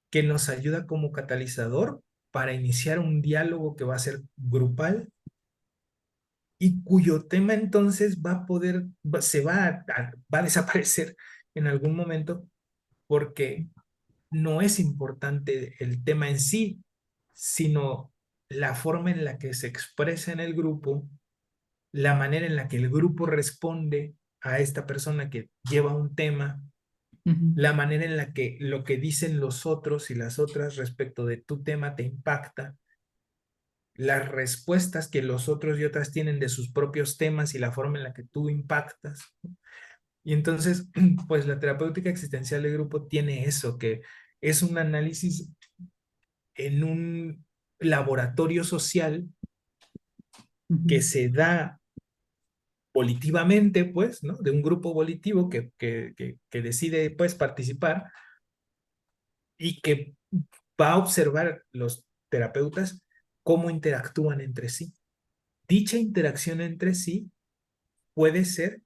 Speaker 2: que nos ayuda como catalizador para iniciar un diálogo que va a ser grupal y cuyo tema entonces va a poder, va a desaparecer en algún momento porque no es importante el tema en sí, sino la forma en la que se expresa en el grupo, la manera en la que el grupo responde a esta persona que lleva un tema,
Speaker 1: Ujú,
Speaker 2: la manera en la que lo que dicen los otros y las otras respecto de tu tema te impacta, las respuestas que los otros y otras tienen de sus propios temas y la forma en la que tú impactas. Y entonces, pues la terapéutica existencial de grupo tiene eso, que es un análisis en un laboratorio social que
Speaker 1: Ujú.
Speaker 2: se da volitivamente, pues, ¿no? De un grupo volitivo que decide, pues, participar y que va a observar los terapeutas cómo interactúan entre sí. Dicha interacción entre sí puede ser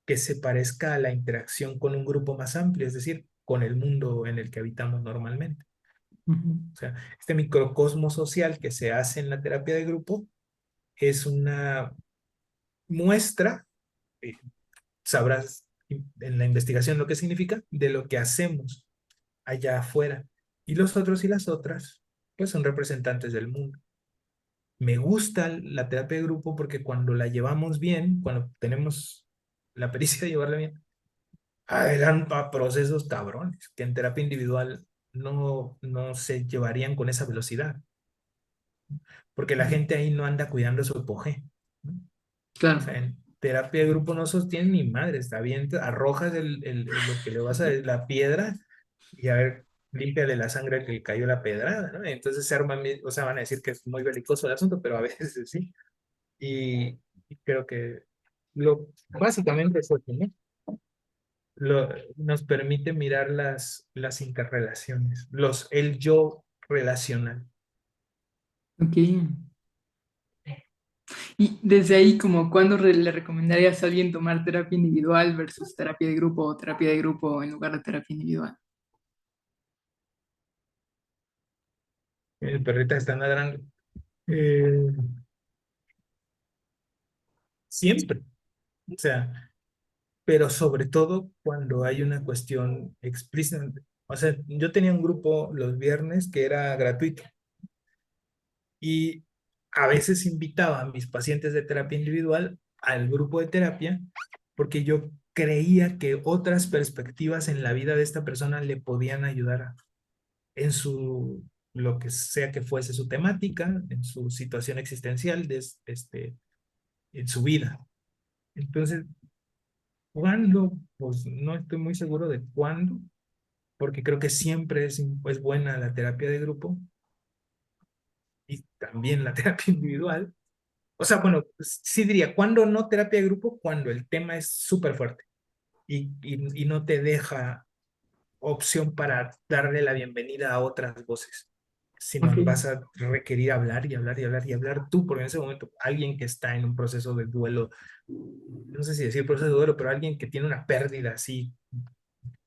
Speaker 2: que se parezca a la interacción con un grupo más amplio, es decir, con el mundo en el que habitamos normalmente.
Speaker 1: Ujú.
Speaker 2: O sea, este microcosmo social que se hace en la terapia de grupo es una muestra, eh, sabrás en la investigación lo que significa, de lo que hacemos allá afuera. Y los otros y las otras, pues son representantes del mundo. Me gusta la terapia de grupo porque cuando la llevamos bien, cuando tenemos la pericia de llevarla bien, eran procesos cabrones que en terapia individual no se llevarían con esa velocidad, porque la gente ahí no anda cuidando su apogeo, ¿no? O
Speaker 1: Claro.
Speaker 2: sea, en terapia de grupo no sostiene ni madre, está bien, arrojas lo que le vas a la piedra y a ver, limpia de la sangre que le cayó la pedrada, ¿no? Entonces se arman, o sea, van a decir que es muy belicoso el asunto, pero a veces sí. Y creo que básicamente eso, ¿no? Nos permite mirar las interrelaciones, el yo relacional.
Speaker 1: Ok. Y desde ahí, como, ¿cuándo le recomendarías a alguien tomar terapia individual versus terapia de grupo o terapia de grupo en lugar de terapia individual?
Speaker 2: El perrita está ladrando. Eh, Siempre, o sea, pero sobre todo cuando hay una cuestión explícita. O sea, yo tenía un grupo los viernes que era gratuito y a veces invitaba a mis pacientes de terapia individual al grupo de terapia porque yo creía que otras perspectivas en la vida de esta persona le podían ayudar en lo que sea que fuese su temática, en su situación existencial, en su vida. Entonces, ¿cuándo? Pues no estoy muy seguro de cuándo, porque creo que siempre es buena la terapia de grupo y también la terapia individual. O sea, bueno, sí diría, ¿cuándo no terapia de grupo? Cuando el tema es súper fuerte y no te deja opción para darle la bienvenida a otras voces,
Speaker 1: Ok.
Speaker 2: sino vas a requerir hablar y hablar y hablar y hablar tú, porque en ese momento alguien que está en un proceso de duelo, no sé si decir proceso de duelo, pero alguien que tiene una pérdida así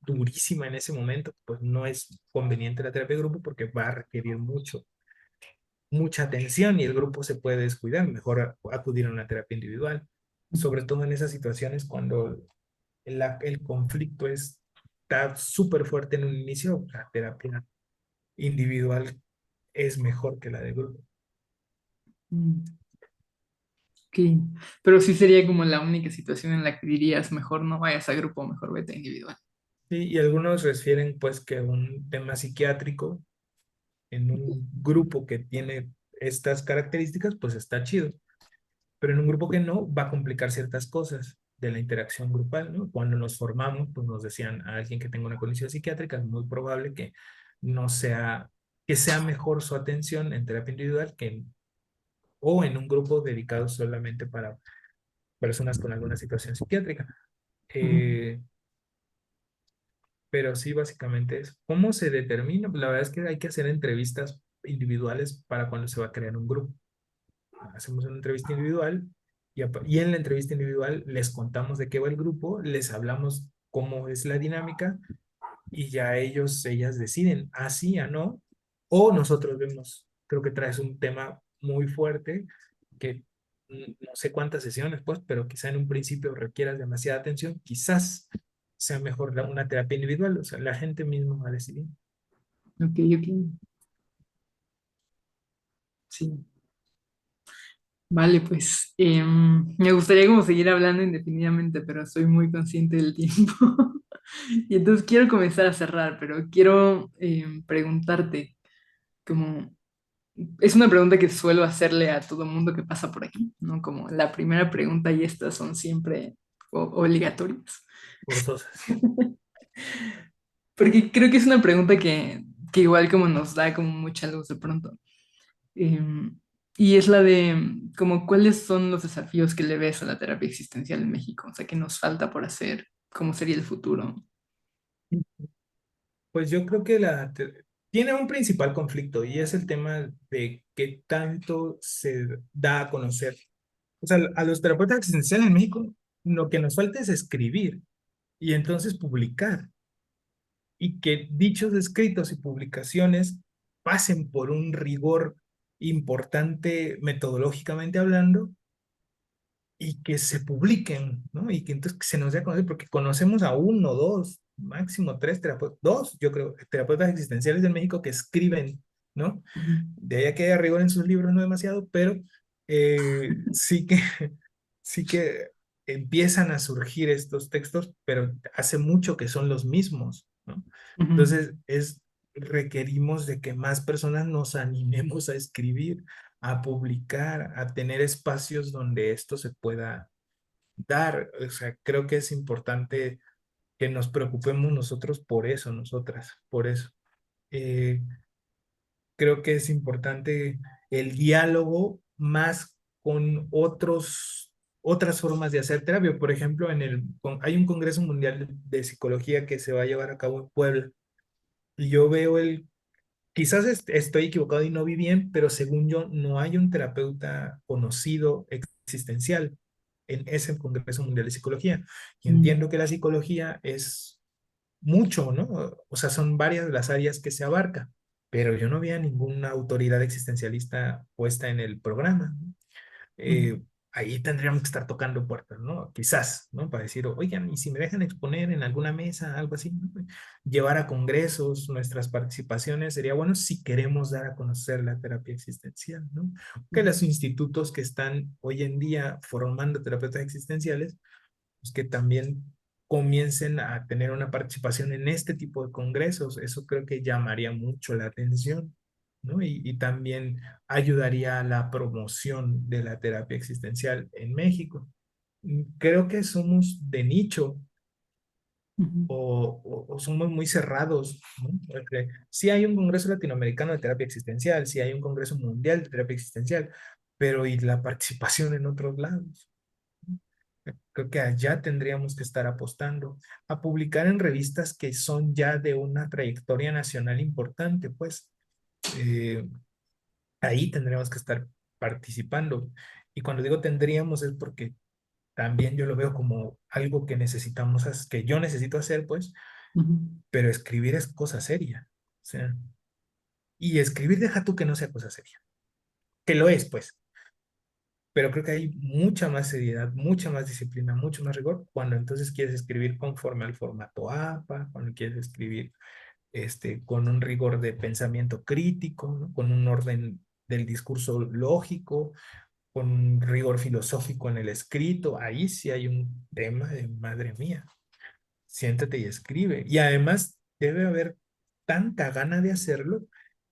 Speaker 2: durísima en ese momento, pues no es conveniente la terapia de grupo porque va a requerir mucha atención y el grupo se puede descuidar, mejor acudir a una terapia individual, sobre todo en esas situaciones cuando el conflicto está súper fuerte en un inicio, la terapia individual es mejor que la de grupo.
Speaker 1: Mm, ok. Pero sí sería como la única situación en la que dirías, mejor no vayas a grupo, mejor vete a individual.
Speaker 2: Sí, y algunos refieren pues que un tema psiquiátrico en un grupo que tiene estas características pues está chido, pero en un grupo que no va a complicar ciertas cosas de la interacción grupal, ¿no? Cuando nos formamos, pues nos decían a alguien que tenga una condición psiquiátrica, es muy probable que no sea, que sea mejor su atención en terapia individual o en un grupo dedicado solamente para personas con alguna situación psiquiátrica.
Speaker 1: Ujú.
Speaker 2: Eh, pero sí, básicamente es. ¿Cómo se determina? La verdad es que hay que hacer entrevistas individuales para cuando se va a crear un grupo. Hacemos una entrevista individual y en la entrevista individual les contamos de qué va el grupo, les hablamos cómo es la dinámica y ya ellas deciden así a no, o nosotros vemos, creo que traes un tema muy fuerte que no sé cuántas sesiones, pues, pero quizá en un principio requieras demasiada atención, quizás sea mejor una terapia individual, o sea, la gente misma va a decidir.
Speaker 1: Ok, ok. Sí. Vale, pues me gustaría como seguir hablando indefinidamente, pero soy muy consciente del tiempo. Y entonces quiero comenzar a cerrar, pero quiero preguntarte como es una pregunta que suelo hacerle a todo mundo que pasa por aquí, ¿no? Como la primera pregunta y estas son siempre obligatorias.
Speaker 2: Forzosas.
Speaker 1: Porque creo que es una pregunta que igual como nos da como mucha luz de pronto. Em, y es la de como cuáles son los desafíos que le ves a la terapia existencial en México, o sea, qué nos falta por hacer, cómo sería el futuro.
Speaker 2: Pues yo creo que tiene un principal conflicto y es el tema de qué tanto se da a conocer. O sea, a los terapeutas existenciales en México lo que nos falta es escribir y entonces publicar y que dichos escritos y publicaciones pasen por un rigor importante metodológicamente hablando y que se publiquen, ¿no? Y que entonces que se nos dé a conocer, porque conocemos a uno, dos, máximo tres terapeutas, dos, yo creo, terapeutas existenciales de México que escriben, ¿no?
Speaker 1: Ujú,
Speaker 2: De ahí a que haya rigor en sus libros, no demasiado, pero sí que, sí que empiezan a surgir estos textos, pero hace mucho que son los mismos, ¿no?
Speaker 1: ujú,
Speaker 2: Entonces, requerimos de que más personas nos animemos a escribir, a publicar, a tener espacios donde esto se pueda dar. O sea, creo que es importante que nos preocupemos nosotros por eso, nosotras, por eso. Eh, Creo que es importante el diálogo más con otras formas de hacer terapia. Por ejemplo, hay un Congreso Mundial de Psicología que se va a llevar a cabo en Puebla. Y yo veo quizás estoy equivocado y no vi bien, pero según yo, no hay un terapeuta conocido existencial en ese Congreso Mundial de Psicología. Y
Speaker 1: ujú,
Speaker 2: entiendo que la psicología es mucho, ¿no? O sea, son varias las áreas que se abarca, pero yo no veía ninguna autoridad existencialista puesta en el programa, ¿no?
Speaker 1: ujú,
Speaker 2: Ahí tendríamos que estar tocando puertas, ¿no? Quizás, ¿no? Para decir, oigan, y si me dejan exponer en alguna mesa, algo así, ¿no? Llevar a congresos nuestras participaciones sería bueno si queremos dar a conocer la terapia existencial, ¿no? Que
Speaker 1: ujú,
Speaker 2: los institutos que están hoy en día formando terapeutas existenciales pues, que también comiencen a tener una participación en este tipo de congresos. Eso creo que llamaría mucho la atención, ¿no? Y también ayudaría a la promoción de la terapia existencial en México. Creo que somos de nicho
Speaker 1: ujú,
Speaker 2: o somos muy cerrados, ¿no? Porque sí hay un Congreso Latinoamericano de Terapia Existencial, sí hay un Congreso Mundial de Terapia Existencial, pero ¿y la participación en otros lados? Creo que allá tendríamos que estar apostando a publicar en revistas que son ya de una trayectoria nacional importante, pues eh, ahí tendríamos que estar participando. Y cuando digo tendríamos es porque también yo lo veo como algo que necesitamos, que yo necesito hacer, pues,
Speaker 1: ujú,
Speaker 2: pero escribir es cosa seria. O sea, y escribir deja tú que no sea cosa seria, que lo es, pues, pero creo que hay mucha más seriedad, mucha más disciplina, mucho más rigor cuando entonces quieres escribir conforme al formato APA, cuando quieres escribir con un rigor de pensamiento crítico, ¿no? Con un orden del discurso lógico, con un rigor filosófico en el escrito. Ahí sí hay un tema de madre mía, siéntate y escribe. Y además debe haber tanta gana de hacerlo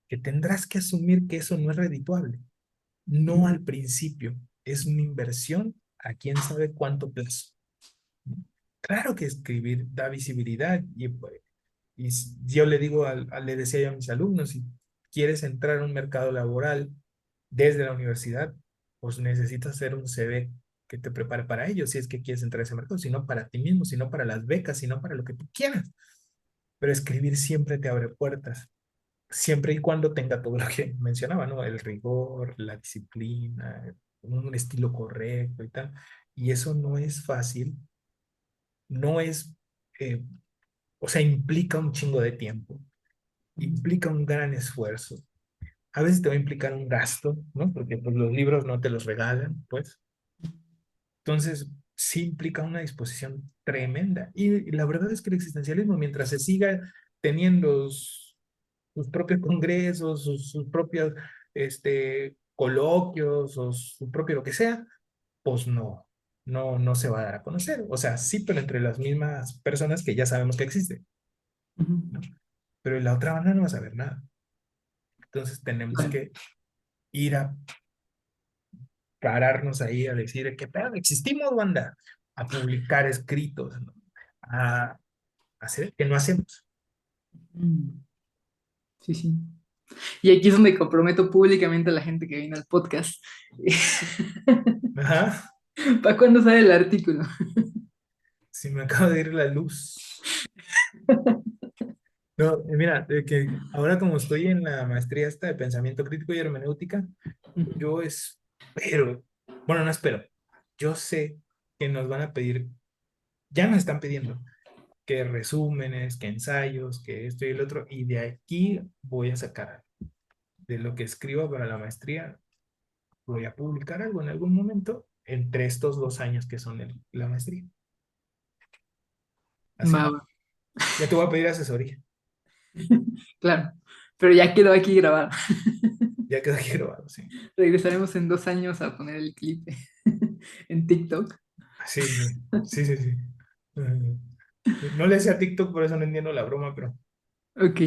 Speaker 2: que tendrás que asumir que eso no es redituable. No
Speaker 1: ujú,
Speaker 2: al principio, es una inversión a quién sabe cuánto plazo. Claro que escribir da visibilidad yo le digo, le decía yo a mis alumnos, si quieres entrar a un mercado laboral desde la universidad, pues necesitas hacer un CV que te prepare para ello, si es que quieres entrar a ese mercado, sino para ti mismo, sino para las becas, sino para lo que tú quieras. Pero escribir siempre te abre puertas, siempre y cuando tenga todo lo que mencionaba, ¿no? El rigor, la disciplina, un estilo correcto y tal. Y eso no es fácil, no es, eh, o sea, implica un chingo de tiempo, implica un gran esfuerzo. A veces te va a implicar un gasto, ¿no? Porque pues, los libros no te los regalan, pues. Entonces, sí implica una disposición tremenda. Y la verdad es que el existencialismo, mientras se siga teniendo sus propios congresos, sus propios coloquios o su propio lo que sea, pues no se va a dar a conocer. O sea, sí, pero entre las mismas personas que ya sabemos que existen,
Speaker 1: ujú.
Speaker 2: ¿no? Pero en la otra banda no va a saber nada. Entonces tenemos
Speaker 1: Claro.
Speaker 2: que ir a pararnos ahí a decir que pedo, existimos, banda, a publicar escritos, ¿no? A hacer que no hacemos.
Speaker 1: Mm, sí, sí. Y aquí es donde comprometo públicamente a la gente que viene al podcast.
Speaker 2: Ajá,
Speaker 1: ¿Para cuándo sale el artículo?
Speaker 2: si me acaba de ir la luz. No, mira, de que ahora como estoy en la maestría esta de pensamiento crítico y hermenéutica,
Speaker 1: Ujú.
Speaker 2: yo espero, bueno, no espero, yo sé que nos van a pedir, ya nos están pidiendo, que resúmenes, que ensayos, que esto y el otro, y de aquí voy a sacar, de lo que escribo para la maestría, voy a publicar algo en algún momento entre estos 2 años que son la maestría.
Speaker 1: Va,
Speaker 2: Así,
Speaker 1: va.
Speaker 2: ya te voy a pedir asesoría,
Speaker 1: Claro, pero ya quedó aquí grabado.
Speaker 2: ya quedó aquí grabado, sí.
Speaker 1: Regresaremos en 2 años a poner el clip en TikTok.
Speaker 2: Sí, sí, sí, sí. Mm. No le decía TikTok, por eso no entiendo la broma, pero...
Speaker 1: Ok.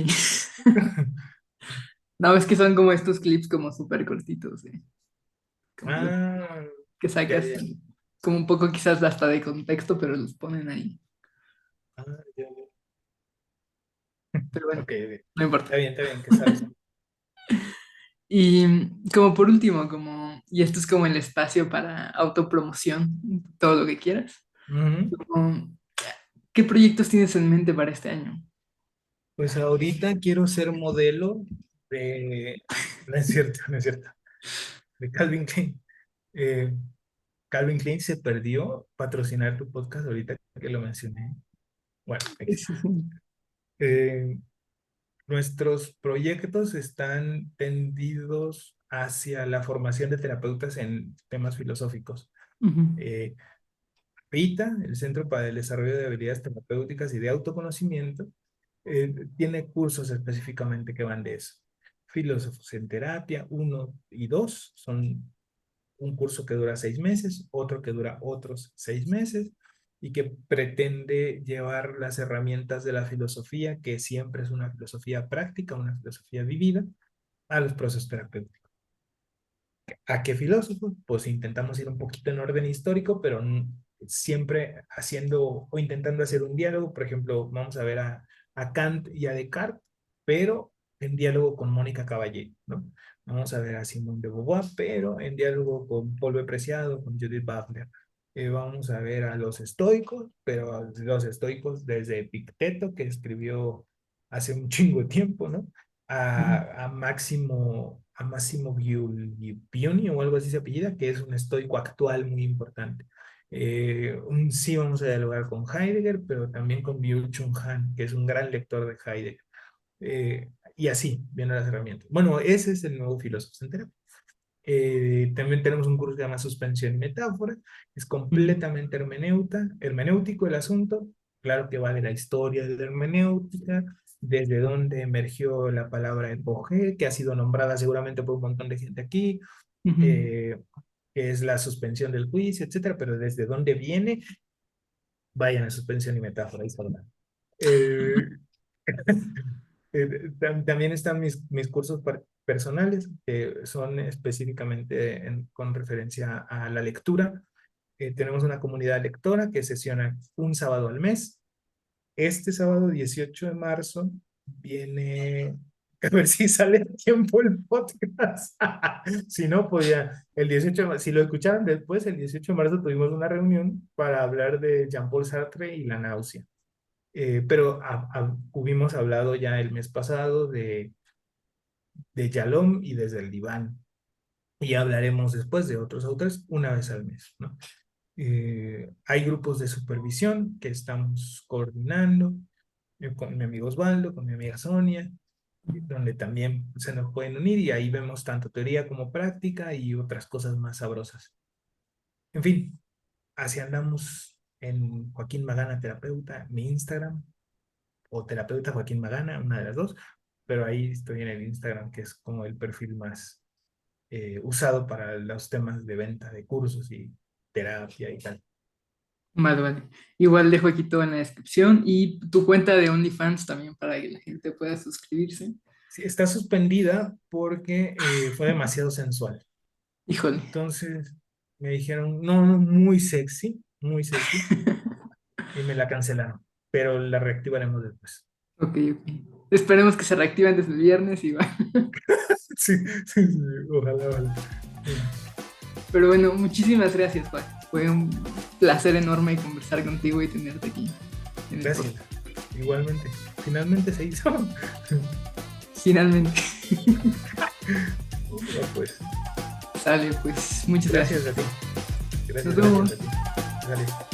Speaker 1: No, es que son como estos clips como súper cortitos, como
Speaker 2: Ah,
Speaker 1: que
Speaker 2: ya,
Speaker 1: sacas
Speaker 2: ya.
Speaker 1: como un poco quizás hasta de contexto, pero los ponen ahí.
Speaker 2: Ah, ya, ya.
Speaker 1: Pero bueno,
Speaker 2: Ok, ok.
Speaker 1: no importa.
Speaker 2: Está bien, que sabes.
Speaker 1: Y como por último, y esto es como el espacio para autopromoción, todo lo que quieras.
Speaker 2: Ujú.
Speaker 1: Como, ¿qué proyectos tienes en mente para este año?
Speaker 2: Pues ahorita quiero ser modelo de... No es cierto, no es cierto. De Calvin Klein. Eh, Calvin Klein se perdió patrocinar tu podcast ahorita que lo mencioné. Bueno,
Speaker 1: Sí,
Speaker 2: X.
Speaker 1: sí, sí.
Speaker 2: Eh, Nuestros proyectos están tendidos hacia la formación de terapeutas en temas filosóficos.
Speaker 1: Ujú,
Speaker 2: Eh, PITA, el Centro para el Desarrollo de Habilidades Terapéuticas y de Autoconocimiento, tiene cursos específicamente que van de eso. Filósofos en terapia, 1 y 2, son un curso que dura 6 meses, otro que dura otros 6 meses y que pretende llevar las herramientas de la filosofía, que siempre es una filosofía práctica, una filosofía vivida, a los procesos terapéuticos. ¿A qué filósofos? Pues intentamos ir un poquito en orden histórico, pero siempre haciendo o intentando hacer un diálogo. Por ejemplo, vamos a ver a Kant y a Descartes, pero en diálogo con Mónica Caballé, ¿no? Vamos a ver a Simone de Beauvoir, pero en diálogo con Paul Preciado, con Judith Butler. Vamos a ver a los estoicos, pero a los estoicos desde Epicteto, que escribió hace un chingo de tiempo, ¿no?
Speaker 1: ujú,
Speaker 2: A Máximo Giulpioni o algo así se apellida, que es un estoico actual muy importante. Sí vamos a dialogar con Heidegger, pero también con Byung-Chul Han, que es un gran lector de Heidegger. Y así vienen las herramientas. Bueno, ese es el nuevo filósofo central. También tenemos un curso que se llama Suspensión y Metáfora, es
Speaker 1: ujú,
Speaker 2: completamente hermenéutico el asunto. Claro que va de la historia de la hermenéutica, desde dónde emergió la palabra epogé, que ha sido nombrada seguramente por un montón de gente aquí,
Speaker 1: ujú.
Speaker 2: eh, que es la suspensión del juicio, etcétera, pero desde dónde viene, vayan a Suspensión y Metáfora, ahí está. Eh, También están mis cursos personales, que son específicamente con referencia a la lectura. Tenemos una comunidad lectora que sesiona un sábado al mes. Este sábado 18 de marzo viene, a ver si sale a tiempo el podcast. Si no, pues ya, el 18 de marzo, si lo escucharon después, el 18 de marzo tuvimos una reunión para hablar de Jean-Paul Sartre y la náusea. Pero hubimos hablado ya el mes pasado de Yalom y desde el diván. Y hablaremos después de otros autores una vez al mes, ¿no? Hay grupos de supervisión que estamos coordinando con mi amigo Osvaldo, con mi amiga Sonia, donde también se nos pueden unir y ahí vemos tanto teoría como práctica y otras cosas más sabrosas. En fin, así andamos en Joaquín Magana Terapeuta, mi Instagram, o terapeuta Joaquín Magana, una de las dos, pero ahí estoy en el Instagram, que es como el perfil más usado para los temas de venta de cursos y terapia y tal.
Speaker 1: Vale, vale. Igual dejo aquí todo en la descripción y tu cuenta de OnlyFans también para que la gente pueda suscribirse.
Speaker 2: Sí, está suspendida porque fue demasiado sensual.
Speaker 1: Híjole.
Speaker 2: Entonces me dijeron, no, no, muy sexy, y me la cancelaron, pero la reactivaremos después.
Speaker 1: Ok, ok. Esperemos que se reactive antes del viernes y va.
Speaker 2: Sí, sí, sí, ojalá, ojalá.
Speaker 1: Pero bueno, muchísimas gracias, Juan. Fue un placer enorme conversar contigo y tenerte aquí en el
Speaker 2: Gracias,
Speaker 1: podcast.
Speaker 2: igualmente. Finalmente se hizo.
Speaker 1: Finalmente.
Speaker 2: Bueno, pues,
Speaker 1: Sale, pues muchas
Speaker 2: gracias
Speaker 1: gracias.
Speaker 2: a ti.
Speaker 1: Nos
Speaker 2: Gracias,
Speaker 1: vemos.
Speaker 2: gracias a ti. Dale.